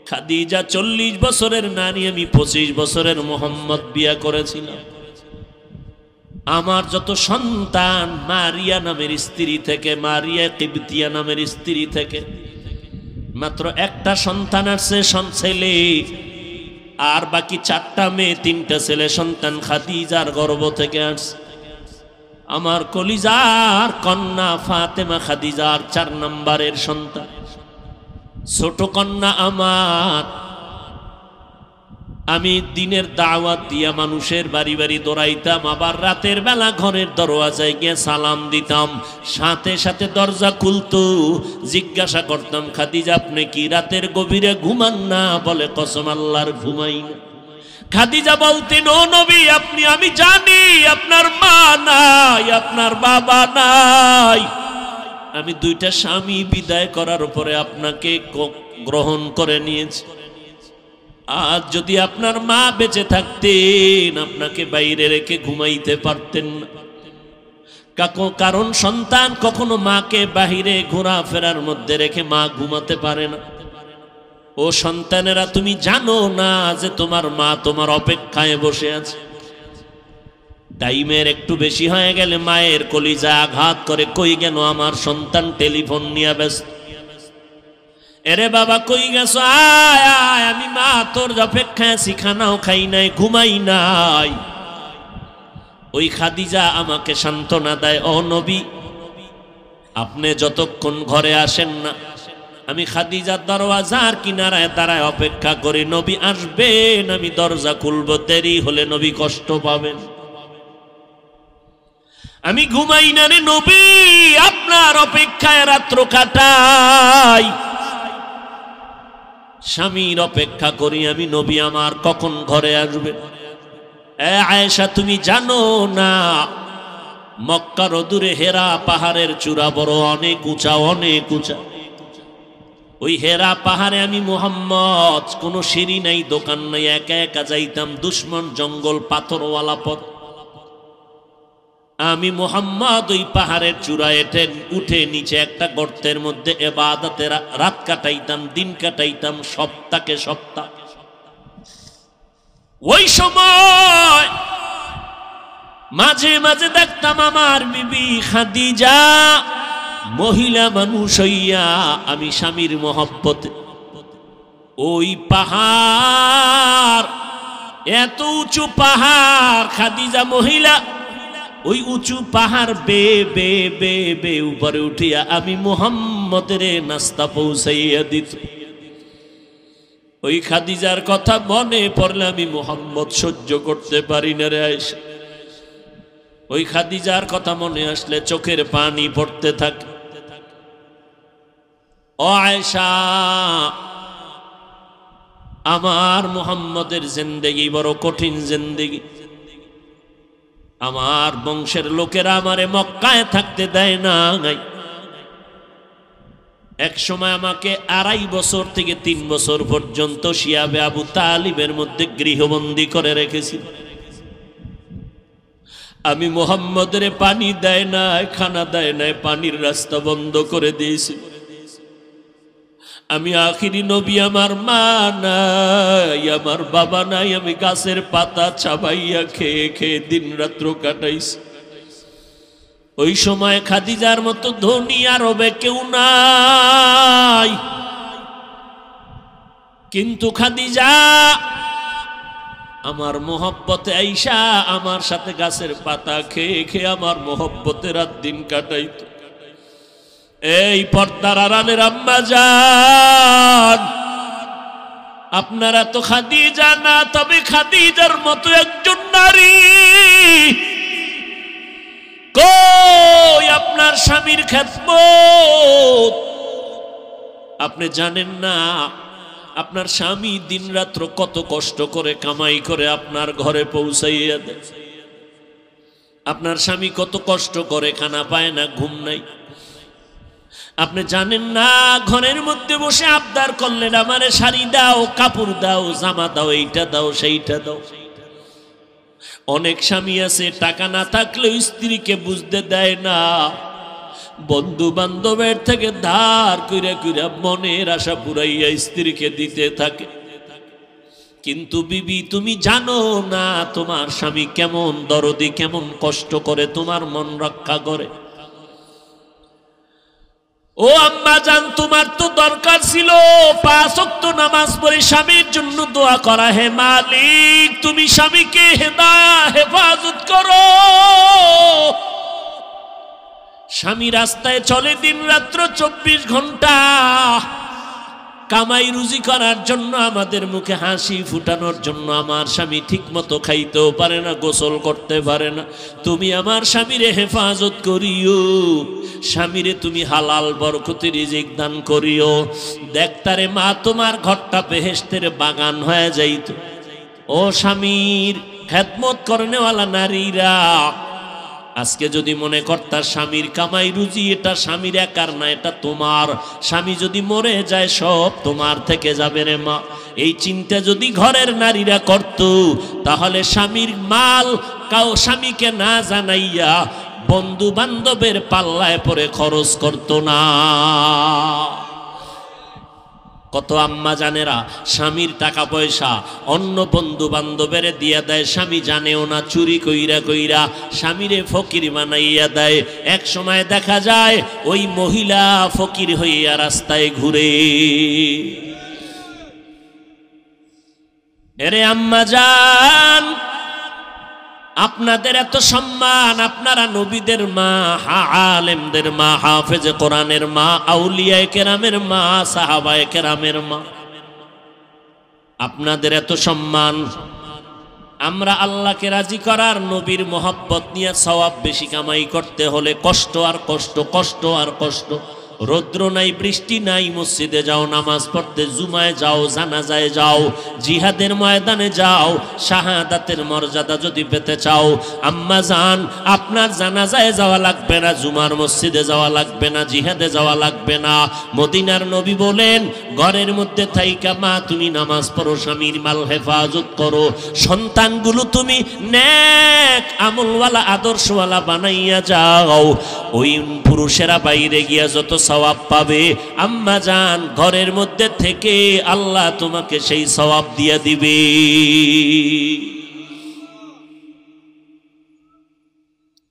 খাদিজা 40 বছরের নারী, আমি 25 বছরের মুহাম্মদ বিয়া করেছিলাম। আমার যত সন্তান মারিয়া নামের স্ত্রী থেকে, মারিয়া কিবতিয়া নামের স্ত্রী থেকে মাত্র একটা সন্তান আছে, ছেলে, আর বাকি 4টা মেয়ে, 3টা ছেলে সন্তান খাদিজার গর্ভ থেকে আসছে। আমার কলিজার কন্যা ফাতেমা খাদিজার 4 নম্বরের সন্তান। ছোট কন্যা আমার, আমি দিনের দাওয়াত দিয়া মানুষের বাড়ি বাড়ি দৌড়াইতাম, আবার রাতের বেলা ঘরের দরওয়াজায় গিয়ে সালাম দিতাম, সাথে সাথে দরজা খুলতো। জিজ্ঞাসা করতাম, খাদিজা আপনি কি রাতের গভীরে ঘুমান না? বলে কসম আল্লাহর ঘুমাই না। খাদিজা বলতেন, ও নবী আপনি, আমি জানি আপনার মা নাই, আপনার বাবা নাই, আমি 2টা স্বামী বিদায় করার উপরে আপনাকে গ্রহণ করে নিয়েছি। আজ যদি আপনার মা বেঁচে থাকতেন আপনাকে বাইরে রেখে ঘুমাইতে পারতেন না। কারণ সন্তান কখনো মাকে বাহিরে ঘোরাফেরার মধ্যে রেখে মা ঘুমাতে পারে না। ও সন্তানেরা, তুমি জানো না যে তোমার মা তোমার অপেক্ষায় বসে আছে। টাইমের একটু বেশি হয়ে গেলে মায়ের কলিজা আঘাত করে, কই গেল আমার সন্তান? টেলিফোন নিয়ে ব্যস্ত। এরে বাবা কই গেছো? আয় আয়, আমি মা তোর অপেক্ষায় আছি, খানাও খাই নাই, ঘুমাই নাই। ওই খাদিজা আমাকে সান্ত্বনা দেয়, ও নবী আপনি যতক্ষণ ঘরে আসেন না আমি খাদিজার দরওয়াজার কিনারায় দাঁড়ায় অপেক্ষা করি। নবী আসবেন, আমি দরজা খুলব, দেরি হলে নবী কষ্ট পাবেন। আমি ঘুমাই না রে নবী, আপনার অপেক্ষায় রাত্র কাটাই, স্বামীর অপেক্ষা করি আমি। নবী আমার কখন ঘরে আসবেন? আয়েশা তুমি জানো না মক্কার দূরে হেরা পাহাড়ের চূড়া বড় অনেক উঁচা, অনেক উঁচা। ওই হেরা পাহাড়ে আমি মুহাম্মদ, কোনো সিঁড়ি নাই, দোকান নাই, একা একা যাইতাম, দুশ্মন জঙ্গল, পাথরওয়ালা পথ। আমি মুহাম্মদ ওই পাহাড়ের চূড়ায় উঠে নিচে একটা গর্তের মধ্যে ইবাদতে রাত কাটাইতাম, দিন কাটাইতাম, সপ্তাহে সপ্তাহ। ওই সময় মাঝে মাঝে দেখতাম আমার বিবি খাদিজা মহিলা মানুষ হইয়া, আমি স্বামীর মহব্বতে ওই পাহাড়, এত উঁচু পাহাড়, খাদিজা মহিলা ওই উঁচু পাহাড় বে বে বে বে উপরে উঠিয়া আমি মুহাম্মদের নাস্তা পৌঁছাইয়া দিত। ওই খাদিজার কথা মনে পড়লে আমি মুহাম্মদ সহ্য করতে পারি না রে আয়েশা। ওই খাদিজার কথা মনে আসলে চোখের পানি পড়তে থাকে। ও আয়েশা, আমার মুহাম্মদের জিন্দেগি বড় কঠিন জিন্দেগি। আমার বংশের লোকেরা আমারে মক্কায় থাকতে দেয় না। এক সময় আমাকে 2.5 বছর থেকে 3 বছর পর্যন্ত শিয়াবে আবু তালিবের মধ্যে গৃহবন্দী করে রেখেছি। আমি মুহাম্মদের পানি দেয় না, খানা দেয় না, পানির রাস্তা বন্ধ করে দিয়েছি। আমি আখিরি নবী, আমার মা নাই, আমার বাবা নাই, আমি গাছের পাতা চাবাইয়া খেয়ে খেয়ে দিন রাত্র কাটাইছি। ওই সময় খাদিজার মতো ধনী আরবে কেউ নাই, কিন্তু খাদিজা আমার মোহব্বতে আইসা আমার সাথে গাছের পাতা খেয়ে খেয়ে আমার মোহব্বতে রাত দিন কাটাইত। এই পর্দার আড়ালের আম্মা জান, আপনারা তো খাদিজা না, তবে খাদিজার মতো একজন নারী কই আপনার স্বামীর খেদমত? আপনি জানেন না আপনার স্বামী দিন রাত্র কত কষ্ট করে কামাই করে আপনার ঘরে পৌঁছাইয়া দেয়। আপনার স্বামী কত কষ্ট করে, খানা পায় না, ঘুম নাই। আপনি জানেন না, ঘরের মধ্যে বসে আবদার করলেন আমারে শাড়ি দাও, কাপড় দাও, জামা দাও, এইটা দাও, সেইটা দাও। অনেক স্বামী আছে টাকা না থাকলেও স্ত্রীকে বুঝতে দেয় না, বন্ধু বান্ধবের থেকে ধার কইরা কইরা মনের আশা পুরাইয়া স্ত্রীকে দিতে থাকে। কিন্তু বিবি তুমি জানো না তোমার স্বামী কেমন দরদি, কেমন কষ্ট করে তোমার মন রক্ষা করে। ও আম্মা জান, তোমার তো দরকার ছিল 5 ওয়াক্ত নামাজ পড়ে স্বামীর জন্য দোয়া করা। হে মালিক, তুমি স্বামীকে হেফাজত করো। স্বামী রাস্তায় চলে দিন রাত্র 24 ঘন্টা কামাই রুজি করার জন্য, আমাদের মুখে হাসি ফুটানোর জন্য। আমার স্বামী ঠিক মতো খাইতেও পারে না, গোসল করতে পারে না। তুমি আমার স্বামীরে হেফাজত করিও, স্বামীরে তুমি হালাল বরকতি রিজিক দান করিও। দেখতারে মা, তোমার ঘরটা বেহেশতের বাগান হয়ে যাইত। ও স্বামীর খেদমত করনেওয়ালা নারীরা, আজকে যদি মনে করতা স্বামীর কামাই রুজি এটা স্বামীর একার না, এটা তোমার। স্বামী যদি মরে যায় সব তোমার থেকে যাবে রে মা। এই চিন্তা যদি ঘরের নারীরা করত, তাহলে স্বামীর মাল স্বামীকে না জানাইয়া বন্ধু বান্ধবের পাল্লায় পরে খরচ করত না। কত আম্মা জানেরা স্বামীর টাকা পয়সা অন্য বন্ধু বান্ধবের দিয়া দেয়, স্বামী জানেও না, চুরি কইরা কইরা স্বামীরে ফকির বানাইয়া দেয়। এক সময় দেখা যায় ওই মহিলা ফকির হইয়া রাস্তায় ঘুরে। এরে আম্মা জান, আপনাদের এত সম্মান, আপনারা নবীদের মা, আলেমদের মা, হাফেজে কোরআনের মা, আউলিয়ায়ে কেরামের মা, সাহাবায়ে কেরামের মা, আপনাদের এত সম্মান। আমরা আল্লাহকে রাজি করার, নবীর মোহাব্বত নিয়ে সওয়াব বেশি কামাই করতে হলে কষ্ট আর কষ্ট, কষ্ট আর কষ্ট। রৌদ্র নাই, বৃষ্টি নাই, মসজিদে যাও নামাজ পড়তে, জুমায় যাও, জানাজায় যাও, জিহাদের ময়দানে যাও। শাহাদাতের মর্যাদা যদি পেতে চাও, আম্মা জান, আপনার জানাজায় যাওয়া লাগবে না, জুমার মসজিদে যাওয়া লাগবে না, জিহাদে যাওয়া লাগবে না। মদিনার নবী বলেন, ঘরের মধ্যে থাইকা মা তুমি নামাজ পড়ো, স্বামীর মাল হেফাজত করো, সন্তানগুলো তুমি নেক আমলওয়ালা আদর্শওয়ালা বানাইয়া যাও। ওই পুরুষেরা বাইরে গিয়া যত সওয়াব পাবে, আম্মা জান ঘরের মধ্যে থেকে আল্লাহ তোমাকে সেই সওয়াব দিয়ে দিবে।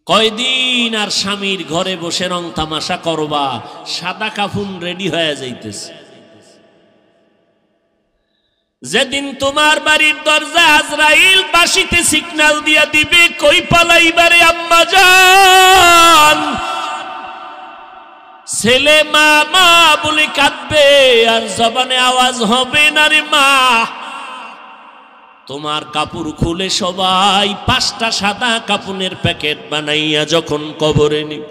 কয়দিন আর স্বামীর ঘরে বসে রং তামাশা করবা, সাদা কাফন রেডি হয়ে যাইতেছে। যেদিন তোমার বাড়ির দরজা আজরাইল বাঁশিতে সিগন্যাল দিয়া দিবে, কই পালাইবারে আম্মা জান, ছেলে মা মা বলে কাঁদবে আর জবানে আওয়াজ হবে না রে মা। তোমার কাপড় খুলে সবাই 5টা সাদা কাপড়ের প্যাকেট বানাইয়া যখন কবরে নিবে,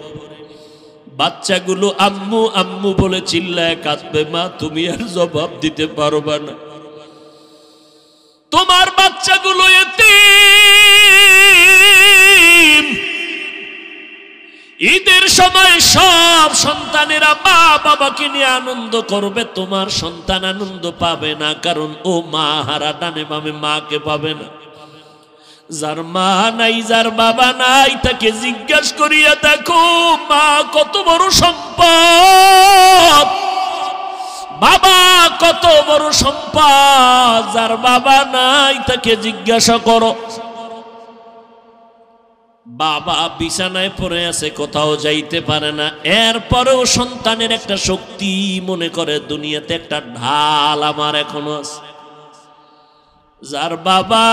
বাচ্চাগুলো আম্মু আম্মু বলে চিল্লায় কাঁদবে, মা তুমি আর জবাব দিতে পারবা না। তোমার বাচ্চাগুলো এতিম। ঈদের সময় সব সন্তানেরা মা বাবাকে নিয়ে আনন্দ করবে, তোমার সন্তান আনন্দ পাবে না, কারণ ও মা হারা, ডানে বামে মাকে পাবে না। যার মা নাই, যার বাবা নাই, তাকে জিজ্ঞাসা করিয়া দেখো মা কত বড় সম্পদ, বাবা কত বড় সম্পদ। যার বাবা নাই তাকে জিজ্ঞাসা করো। বাবা বিছানায় পড়ে আছে, কোথাও যাইতে পারে না, এরপরেও সন্তানের একটা শক্তি মনে করে দুনিয়াতে একটা ঢাল আমার এখনো আছে। যার বাবা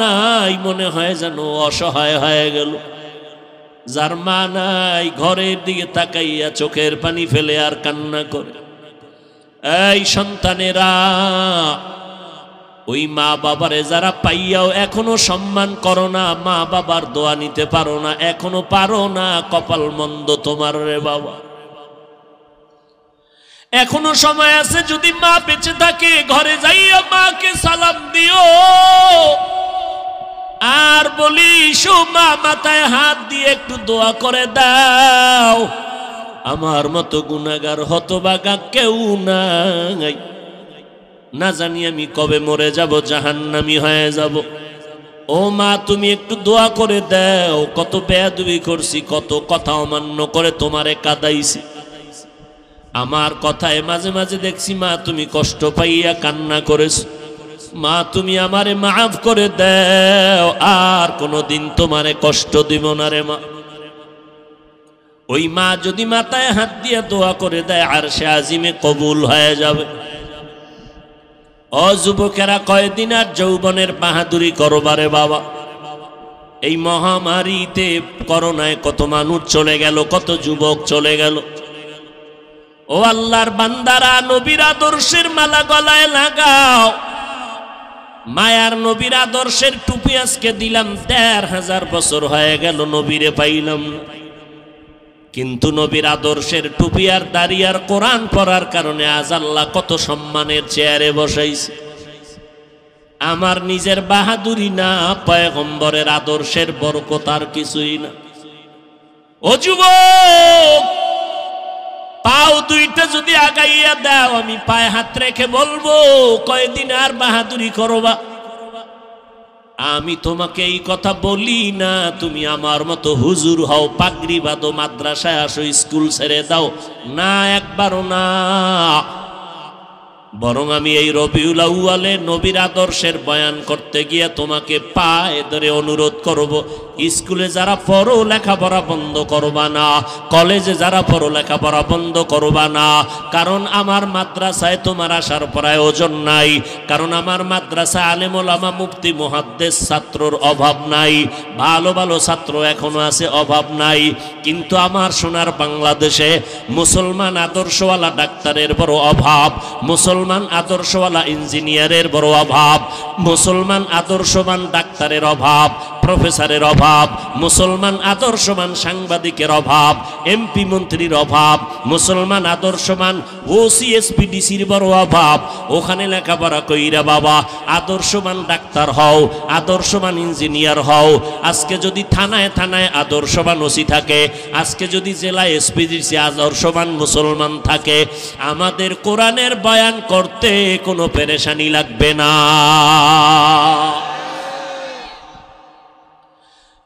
নাই মনে হয় যেন অসহায় হয়ে গেল। যার মা নাই ঘরের দিকে তাকাইয়া চোখের পানি ফেলে আর কান্না করে। এই সন্তানেরা, ওই মা বাবারে যারা পাইয়াও এখনো সম্মান করো না, মা বাবার দোয়া নিতে পারো না, এখনো পারো না, কপাল মন্দ তোমার রে বাবা। এখনো সময় আছে, যদি মা বেঁচে থাকে ঘরে যাইয়া মাকে সালাম দিও আর বলিস মা মাথায় হাত দিয়ে একটু দোয়া করে দাও। আমার মতো গুনাহগার হতভাগা কেউ নাই। না জানি আমি কবে মরে যাব, জাহান্নামী হয়ে যাব। ও মা, তুমি একটু দোয়া করে দাও। কত বেয়াদবি করছি, কত কথা অমান্য করে তোমারে কাঁদাইছি। আমার কথায় মাঝে মাঝে দেখছি মা তুমি কষ্ট পাইয়া কান্না করেছো। মা তুমি আমারে মাফ করে দাও, আর কোনোদিন তোমারে কষ্ট দিব না রে মা। ওই মা যদি মাথায় হাত দিয়ে দোয়া করে দেয়, আরশে আজিমে কবুল হয়ে যাবে। ও যুবকেরা, কয়দিন আর যৌবনের বাহাদুরি করবারে বাবা। এই মহামারীতে করোনায় কত মানুষ চলে গেল, কত যুবক চলে গেল। ও আল্লাহর বান্দারা, নবীর আদর্শের মালা গলায় লাগাও। মায়ার নবীর আদর্শের টুপি আজকে দিলাম, ১৫০০ বছর হয়ে গেল নবীরে পাইলাম না। কিন্তু নবীর আদর্শের টুপি আর দাড়ি আর কোরআন পড়ার কারণে আজ আল্লাহ কত সম্মানের চেয়ারে বসাইছে। আমার নিজের বাহাদুরি না, পয়গম্বরের আদর্শের বরকত আর কিছুই না। ও যুবক, পাও দুইটা যদি আগাইয়া দাও, আমি পায়ে হাত রেখে বলবো কয়দিন আর বাহাদুরি করবা। আমি তোমাকে এই কথা বলি না তুমি আমার মতো হুজুর হও, পাগড়ি বাঁধো, মাদ্রাসায় আসো, স্কুল ছেড়ে দাও, না, একবারও না। বরং আমি এই রবিউল আউয়ালে নবীর আদর্শের বয়ান করতে গিয়ে তোমাকে পায়ে ধরে অনুরোধ করব, স্কুলে যারা পড়ো লেখাপড়া বন্ধ করবা না, কলেজে যারা পড়ো লেখাপড়া বন্ধ করবা না। কারণ আমার মাদ্রাসায় তোমার আসার প্রয়োজন নাই। কারণ আমার মাদ্রাসায় আলেম ওলামা মুফতি মুহাদ্দিস ছাত্রর অভাব নাই, ভালো ভালো ছাত্র এখনো আছে, অভাব নাই। কিন্তু আমার সোনার বাংলাদেশে মুসলমান আদর্শওয়ালা ডাক্তারের বড় অভাব, মুসলমান আদর্শওয়ালা ইঞ্জিনিয়ারের বড় অভাব, মুসলমান আদর্শবান ডাক্তারের অভাব, প্রফেসরের অভাব, মুসলমান আদর্শবান সাংবাদিকের অভাব, এমপি মন্ত্রীর অভাব, মুসলমান আদর্শবান ওসিএসপিডিসির বড় অভাব। ওখানে লেখাপড়া কইরা বাবা আদর্শবান ডাক্তার হও, আদর্শবান ইঞ্জিনিয়ার হও। আজকে যদি থানায় থানায় আদর্শবান ওসি থাকে, আজকে যদি জেলায় এসপিডিসি আদর্শবান মুসলমান থাকে, আমাদের কোরআনের বয়ান করতে কোনো পেরেশানি লাগবে না।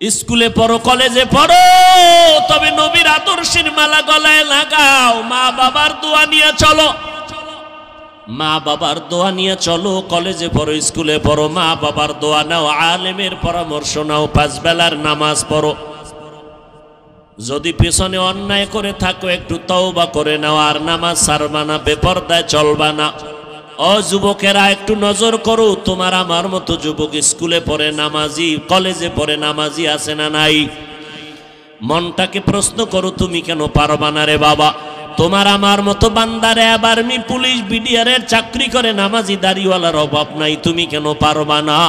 স্কুলে পড়ো, কলেজে পড়ো, তবে নবীর আদর্শের মালা গলায় লাগাও। মা বাবার দোয়া নিয়ে চলো, মা বাবার দোয়া নিয়ে চলো। কলেজে পড়ো, স্কুলে পড়ো, মা বাবার দোয়া নাও, আলেমের পরামর্শ নাও, 5 বেলার নামাজ পড়ো। যদি পেছনে অন্যায় করে থাকো একটু তওবা করে নাও, আর নামাজ ছাড়বা না, বেপরদায় চলবা না। ও যুবকেরা, একটু নজর করো, তোমার আমার মতো যুবক স্কুলে পড়ে নামাজি, কলেজে পড়ে নামাজি আছে না নাই? মনটাকে প্রশ্ন করো, তুমি কেন পারবা না রে বাবা? তোমার আমার মতো বান্দারে আর্মি, পুলিশ, বিডিআরের চাকরি করে নামাজি দাড়িওয়ালার অভাব নাই, তুমি কেন পারবা না?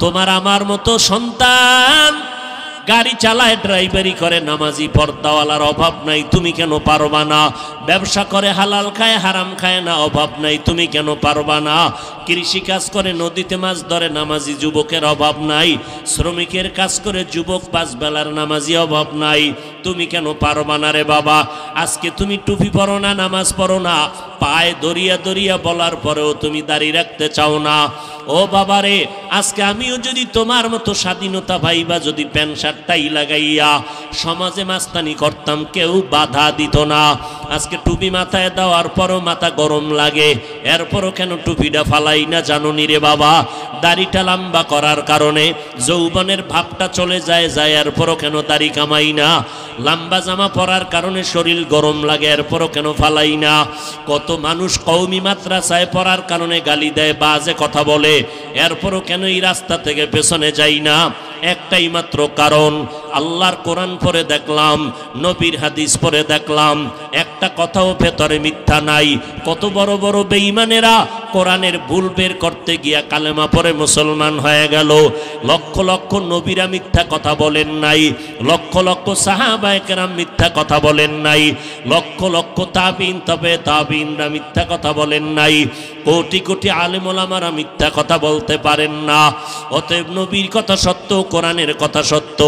তোমার আমার মতো সন্তান গাড়ি চালায়, ড্রাইভারি করে, নামাজি পর্দাওয়ালার অভাব নাই, তুমি কেন পারবা না? ব্যবসা করে, হালাল খায় হারাম খায় না, অভাব নাই, তুমি কেন পারবা না? কৃষি কাজ করে, নদীতে মাছ ধরে, নামাজি যুবকের অভাব নাই। শ্রমিকের কাজ করে যুবক 5 বেলার নামাজি, অভাব নাই, তুমি কেন পারবা না রে বাবা? আজকে তুমি টুপি পরো না, নামাজ পড়ো না, পায়ে দরিয়া দরিয়া বলার পরেও তুমি দাঁড়িয়ে রাখতে চাও না। ও বাবারে, আজকে আমিও যদি তোমার মতো স্বাধীনতা ভাইবা যদি প্যান্ট শার্ট টাই লাগাইয়া সমাজে মাস্তানি করতাম, কেউ বাধা দিত না। আজকে টুপি মাথায় দেওয়ার পরও মাথা গরম লাগে, এরপরও কেন টুপিটা ফালাই না জানো নি রে বাবা? দাড়িটা লম্বা করার কারণে যৌবনের ভাবটা চলে যায়, এরপরও কেন দাড়ি কামাই না? লম্বা জামা পরার কারণে শরীর গরম লাগে, এরপরও কেন ফালাই না? কত মানুষ কওমি মাদ্রাসায় পড়ার কারণে গালি দেয়, বাজে কথা বলে, এরপরও কেন এই রাস্তা থেকে পেছনে যাই না? একটাই মাত্র কারণ, আল্লাহর কোরআন পড়ে দেখলাম, নবীর হাদিস পড়ে দেখলাম, একটা কথাও ভেতরে মিথ্যা নাই। কত বড় বড় বেঈমানেরা কোরআনের ভুল বের করতে গিয়া কালেমা পড়ে মুসলমান হয়ে গেল। লক্ষ লক্ষ নবীরা মিথ্যা কথা বলেন নাই, লক্ষ লক্ষ সাহাবায়ে কেরাম মিথ্যা কথা বলেন নাই, লক্ষ লক্ষ তাবিন তবে তাবিনরা মিথ্যা কথা বলেন নাই, কোটি কোটি আলেম ওলামারা মিথ্যা কথা বলতে পারেন না। অতএব নবীর কথা সত্য, কোরআনের কথা সত্য,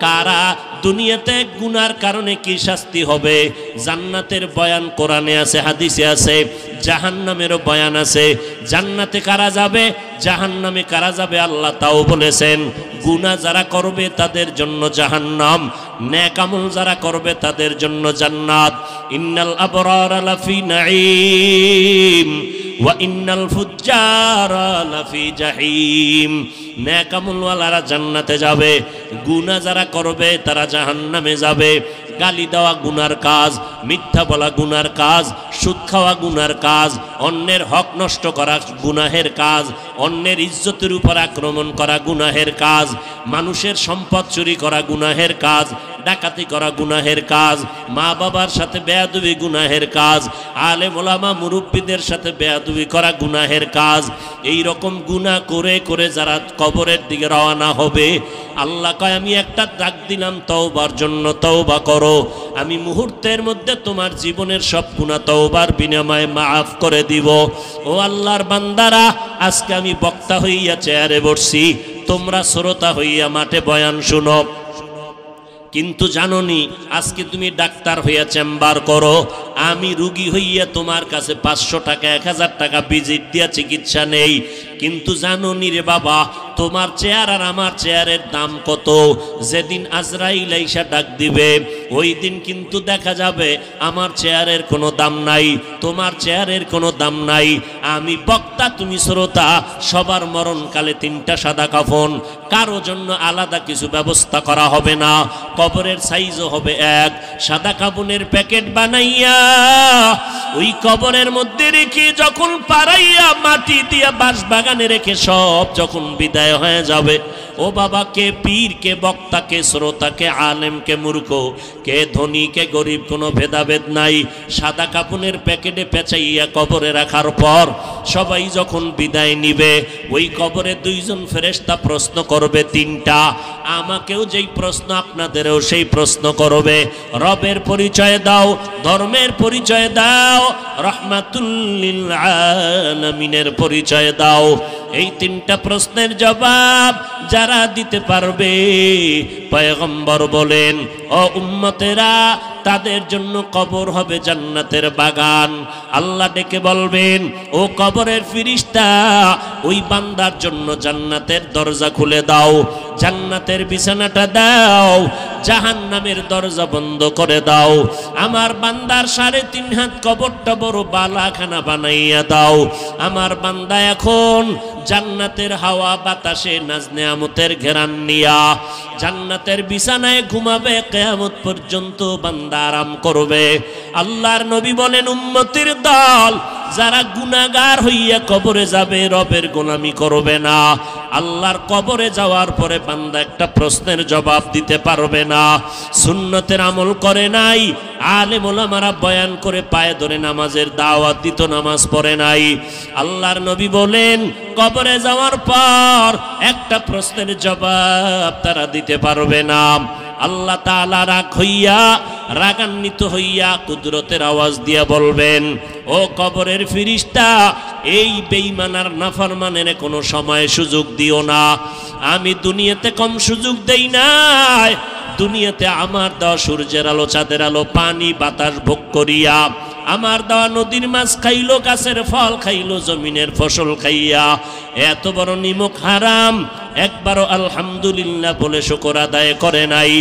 কারা দুনিয়াতে গুনার কারণে কি শাস্তি হবে, জান্নাতের বয়ান কোরআনে আছে, হাদিসে আছে, জাহান্নামেরও বয়ান আছে। জান্নাতে কারা যাবে, জাহান্নামে কারা যাবে আল্লাহ তাও বলেছেন। গুনাহ যারা করবে তাদের জন্য জাহান্নাম, নেক আমল যারা করবে তাদের জন্য জান্নাত। ইন্নাল আবরারা লাফি নাঈম ওয়া ইন্নাল ফুজ্জারা লাফি জাহিম। নেক আমলওয়ালারা জান্নাতে যাবে, গুনাহ যারা করবে তারা জাহান্নামে যাবে। গালি দেওয়া গুনার কাজ, মিথ্যা বলা গুনার কাজ, সুদ খাওয়া গুনার কাজ, অন্যের হক নষ্ট করা গুনাহের কাজ, অন্যের ইজ্জতের উপর আক্রমণ করা গুনাহের কাজ, মানুষের সম্পদ চুরি করা গুনাহের কাজ, ডাকাতি করা গুনাহের কাজ, মা বাবার সাথে বেয়াদবি গুনাহের কাজ, আলেম ওলামা মুরব্বীদের সাথে বেয়াদবি করা গুনাহের কাজ। এই রকম গুনাহ করে করে যারা কবরের দিকে রওনা হবে, আল্লাহ কয় আমি একটা ডাক দিলাম তওবার জন্য, তওবা করো, আমি মুহূর্তের মধ্যে তোমার জীবনের সব গুনাহ তওবার বিনিময়ে মাফ করে দিব। ও আল্লাহর বান্দারা, আজকে আমি বক্তা হইয়া চেয়ারে বসছি, তোমরা শ্রোতা হইয়া মাঠে বয়ান শুনো। কিন্তু জানোনি আজকে তুমি ডাক্তার হইয়া চেম্বার করো, আমি রুগী হইয়া তোমার কাছে 500 টাকা 1000 টাকা ভিজিট দিয়া চিকিৎসা নেই। কিন্তু জানোনি রে বাবা, তোমার চেয়ার আর আমার চেয়ারের দাম কত? যেদিন আজরাইল আইসা ডাক দিবে ওই দিন কিন্তু দেখা যাবে আমার চেয়ারের কোনো দাম নাই, তোমার চেয়ারের কোনো দাম নাই। আমি বক্তা, তুমি শ্রোতা, সবার মরণকালে 3টা সাদা কাফন, কারো জন্য আলাদা কিছু ব্যবস্থা করা হবে না। কবরের সাইজও হবে এক, সাদা কাফনের প্যাকেট বানাইয়া ওই কবরের মধ্যে রেখে যখন পাড়াইয়া মাটি দিয়া বাঁশ বাগানে রেখে সব যখন বিদায় হয়ে যাবে, ও বাবা, কে পীর, কে বক্তা, কে শ্রোতা, কে আলেম, কে মূর্খ, কে ধনী, কে গরিব, কোনো ভেদাভেদ নাই। সাদা কাপনের প্যাকেটে পেঁচাইয়া কবরে রাখার পর সবাই যখন বিদায় নিবে, ওই কবরে 2 জন ফেরেশতা প্রশ্ন করবে 3টা। আমাকেও যেই প্রশ্ন, আপনাদেরও সেই প্রশ্ন করবে। রবের পরিচয় দাও, ধর্মের পরিচয় দাও, রাহমাতুল লিল আলামিনের পরিচয় দাও। এই 3টা প্রশ্নের জবাব যারা দিতে পারবে, পয়গম্বর বলেন, ও উম্মতেরা, তাদের জন্য কবর হবে জান্নাতের বাগান। আল্লাহ ডেকে বলবেন, ও কবরের ফেরেশতা, ওই বান্দার জন্য জান্নাতের দরজা খুলে দাও, জান্নাতের বিছানাটা দাও, জাহান্নামের দরজা বন্ধ করে দাও। আমার বান্দার 3.5 হাত কবরটা বড় বালাখানা বানাইয়া দাও। আমার বান্দা এখন জান্নাতের হাওয়া বাতাসে নাজ নেয়ামতের ঘেরান নিয়া জান্নাতের বিছানায় ঘুমাবে, কিয়ামত পর্যন্ত বান্দা আরাম করবে। আল্লাহর নবী বলেন, উম্মতের দল যারা গুনাহগার হইয়া কবরে যাবে, রবের গোলামি করবে না, আল্লাহর কবরে যাওয়ার পরে বান্দা একটা প্রশ্নের জবাব দিতে পারবে না। সুন্নতের আমল করে নাই, আলেম ওলামারা বয়ান করে পায়ে ধরে নামাজের দাওয়াত দিত, নামাজ পড়ে নাই। আল্লাহর নবী বলেন, কবরে যাওয়ার পর একটা প্রশ্নের জবাব তারা দিতে পারবে না। আল্লাহ তাআলা রাগান্বিত হইয়া কুদরতের আওয়াজ দিয়া বলবেন, ও কবরের ফেরেশতা, এই বেঈমান আর নাফরমানের কোনো সময় সুযোগ দিও না। আমি দুনিয়াতে কম সুযোগ দেই নাই, দুনিয়াতে আমার দেওয়া সূর্যের আলো, চাঁদের আলো, পানি বাতাস ভোগ করিয়া, আমার দেওয়া নদীর মাছ খাইলো, গাছের ফল খাইলো, জমিনের ফসল খাইয়া এত বড় নিমক হারাম একবারও আলহামদুলিল্লাহ বলে শুকর আদায় করে নাই।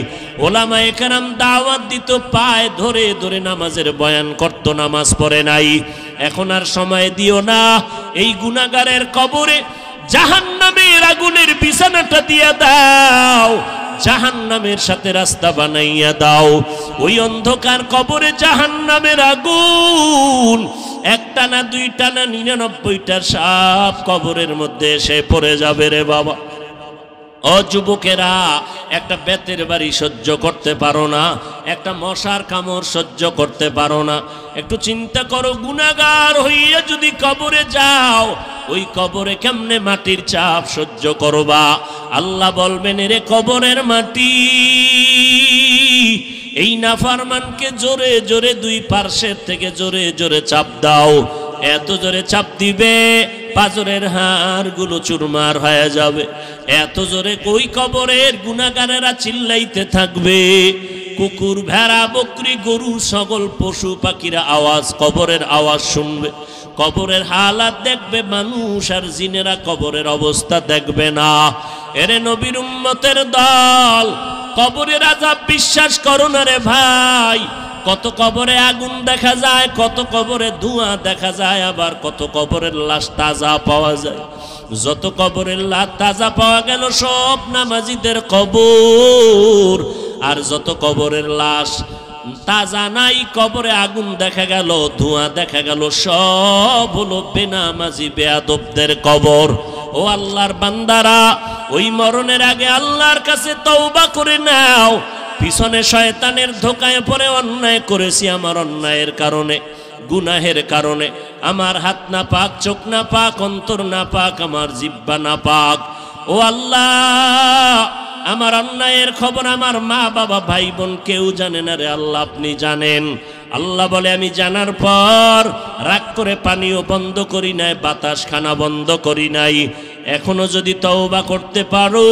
ওলামায়ে কেরাম দাওয়াত দিত, পায়ে ধরে ধরে নামাজের বয়ান করত, নামাজ পড়ে নাই। এখন আর সময় দিও না, এই গুনাহগারের কবরে জাহান্নামের আগুনের বিছানাটা দিয়া দাও, জাহান্নামের সাথে রাস্তা বানাইয়া দাও। ওই অন্ধকার কবরে জাহান্নামের আগুন 1টা না 2টা না 99টা সাপ কবরের মধ্যে এসে পড়ে যাবে রে বাবা। ও যুবকেরা, একটা বেতের বাড়ি সহ্য করতে পারো না, একটা মশার কামড় সহ্য করতে পারো না। একটু চিন্তা করো, গুনাহগার হইয়া যদি কবরে যাও, ওই কবরে কেমনে মাটির চাপ সহ্য করবা? আল্লাহ বলবেন, রে কবরের মাটি, এই নাফরমানকে জোরে জোরে 2 পার্শ্বের থেকে জোরে জোরে চাপ দাও। এত জোরে চাপ দিবে পাজরের হাড়গুলো চুরমার হয়ে যাবে। এত জোরে ওই কবরের গুনাহগারেরা চিল্লাইতে থাকবে, কুকুর, ভেড়া, বকরি, গরু, সকল পশু পাখিরা আওয়াজ, কবরের আওয়াজ শুনবে। কবরের হালাত দেখবে মানুষ, আর জিনেরা কবরের অবস্থা দেখবে না। এরে নবীর উম্মতের দল, কবরের আযাব বিশ্বাস করো না রে ভাই। কত কবরে আগুন দেখা যায়, কত কবরে ধোঁয়া দেখা যায়, আবার কত কবরের লাশ তাজা পাওয়া যায়। যত কবরের লাশ তাজা পাওয়া গেল সব নামাজীদের কবর, আর যত কবরের লাশ তাজা নাই, কবরে আগুন দেখা গেল, ধোঁয়া দেখা গেল, সব হলো বেনামাজি বেয়াদবদের কবর। ও আল্লাহর বান্দারা, ওই মরণের আগে আল্লাহর কাছে তওবা করে নাও। পিছনে শয়তানের ধোকায় পড়ে অন্যায় করেছি, আমার অন্যায়ের কারণে, গুনাহের কারণে আমার হাত না পাক, চোখ না পাক, অন্তর না পাক, আমার জিহ্বা না পাক। ও আল্লাহ, আমার অন্যায়ের খবর আমার মা বাবা ভাই বোন কেউ জানে না রে আল্লাহ, আপনি জানেন। আল্লাহ বলে আমি জানার পর রাগ করে পানিও বন্ধ করি নাই, বাতাস খানা বন্ধ করি নাই। এখনো যদি তওবা করতে পারো,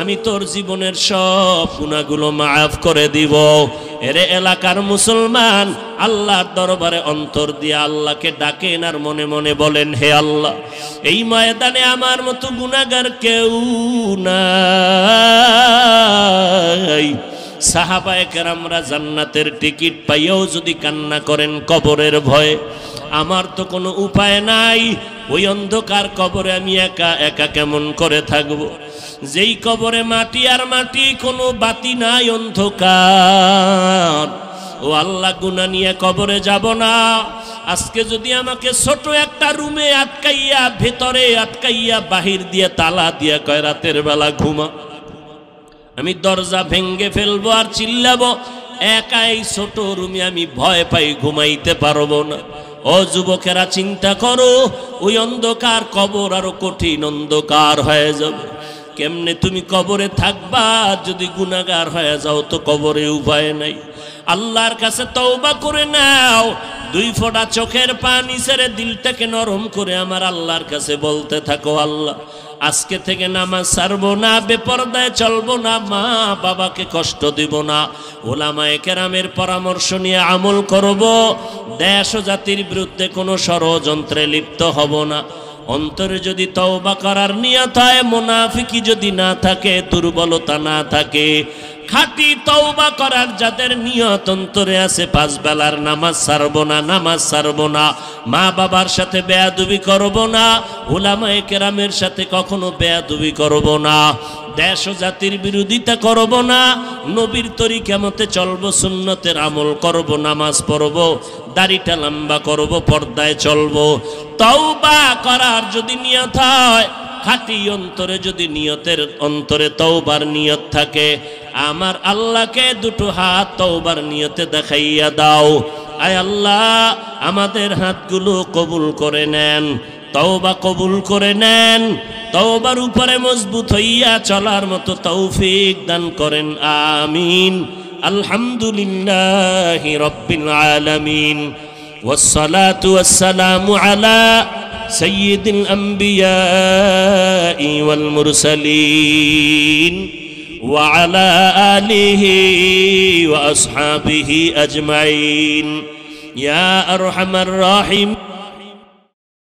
আমি তোর জীবনের সব গুনাহগুলো মাফ করে দিব। এরে এলাকার মুসলমান, আল্লাহর দরবারে অন্তর দিয়ে আল্লাহকে ডাকেন আর মনে মনে বলেন, হে আল্লাহ, এই ময়দানে আমার মতো গুনাহগার কেউ নাই। সাহাবায়ে কেরামরা জান্নাতের টিকিট পাইয়াও যদি কান্না করেন কবরের ভয়ে, আমার তো কোনো উপায় নাই, ওই অন্ধকার কবরে আমি একা একা কেমন করে থাকব? যেই কবরে মাটি আর মাটি, কোনো বাতি নাই, অন্ধকার। ও আল্লাহ, গুনাহ নিয়ে কবরে যাব না। আজকে যদি আমাকে ছোট একটা রুমে আটকাইয়া, ভেতরে আটকাইয়া, বাহির দিয়ে তালা দিয়া কয় রাতের বেলা ঘুমা, আমি দরজা ভেঙ্গে ফেলবো আর চিল্লাবো, একা এই ছোট রুমে আমি ভয় পাই, ঘুমাইতে পারবো না। ও যুবকেরা, চিন্তা করো, ওই অন্ধকার কবর আরো কঠিন অন্ধকার হয়ে যাবে। কেমনে তুমি কবরে থাকবা? যদি গুনাহগার হয়ে যাও তো কবরে উপায় নাই। আল্লাহর কাছে তওবা করে নাও। দুই ফোঁটা চোখের পানি ছেড়ে দিলটাকে নরম করে আমার আল্লাহর কাছে বলতে থাকো, আল্লাহ, আজকে থেকে নামাজ ছাড়বো না, বেপরদায় চলবো না, মা বাবাকে কষ্ট দিব না, ওলামায়ে কেরামের পরামর্শ নিয়ে আমল করব, দেশ ও জাতির বিরুদ্ধে কোনো ষড়যন্ত্রে লিপ্ত হব না। অন্তরে যদি তওবা করার নিয়ত হয়, মুনাফিকি যদি না থাকে, দুর্বলতা না থাকে, খাঁটি তওবা করার যাদের নিয়ত অন্তরে আছে, পাঁচ বেলার নামাজ ছাড়বো না, নামাজ ছাড়বো না, মা বাবার সাথে বেয়াদবি করব না, উলামায়ে কেরামের সাথে কখনো বেয়াদবি করব না, দেশ ও জাতির বিরোধিতা করব না, নবীর তরিকা মতে চলবো, সুন্নতের আমল করব, নামাজ পড়ব, দাড়িটা লম্বা করব, পর্দায় চলবো। তওবা করার যদি নিয়ত হয়, খাঁটি অন্তরে যদি নিয়তের অন্তরে তওবার নিয়ত থাকে, আমার আল্লাহকে দুটো হাত তওবার নিয়তে দেখাইয়া দাও। আয় আল্লাহ, আমাদের হাতগুলো কবুল করে নেন, তওবা কবুল করে নেন, তওবার উপরে মজবুত হইয়া চলার মতো তৌফিক দান করেন, আমিন। আলহামদুলিল্লাহি রাব্বিল আলামিন, والصلاة والسلام على سيد الأنبياء والمرسلين وعلى آله وأصحابه أجمعين يا أرحم الراحمين.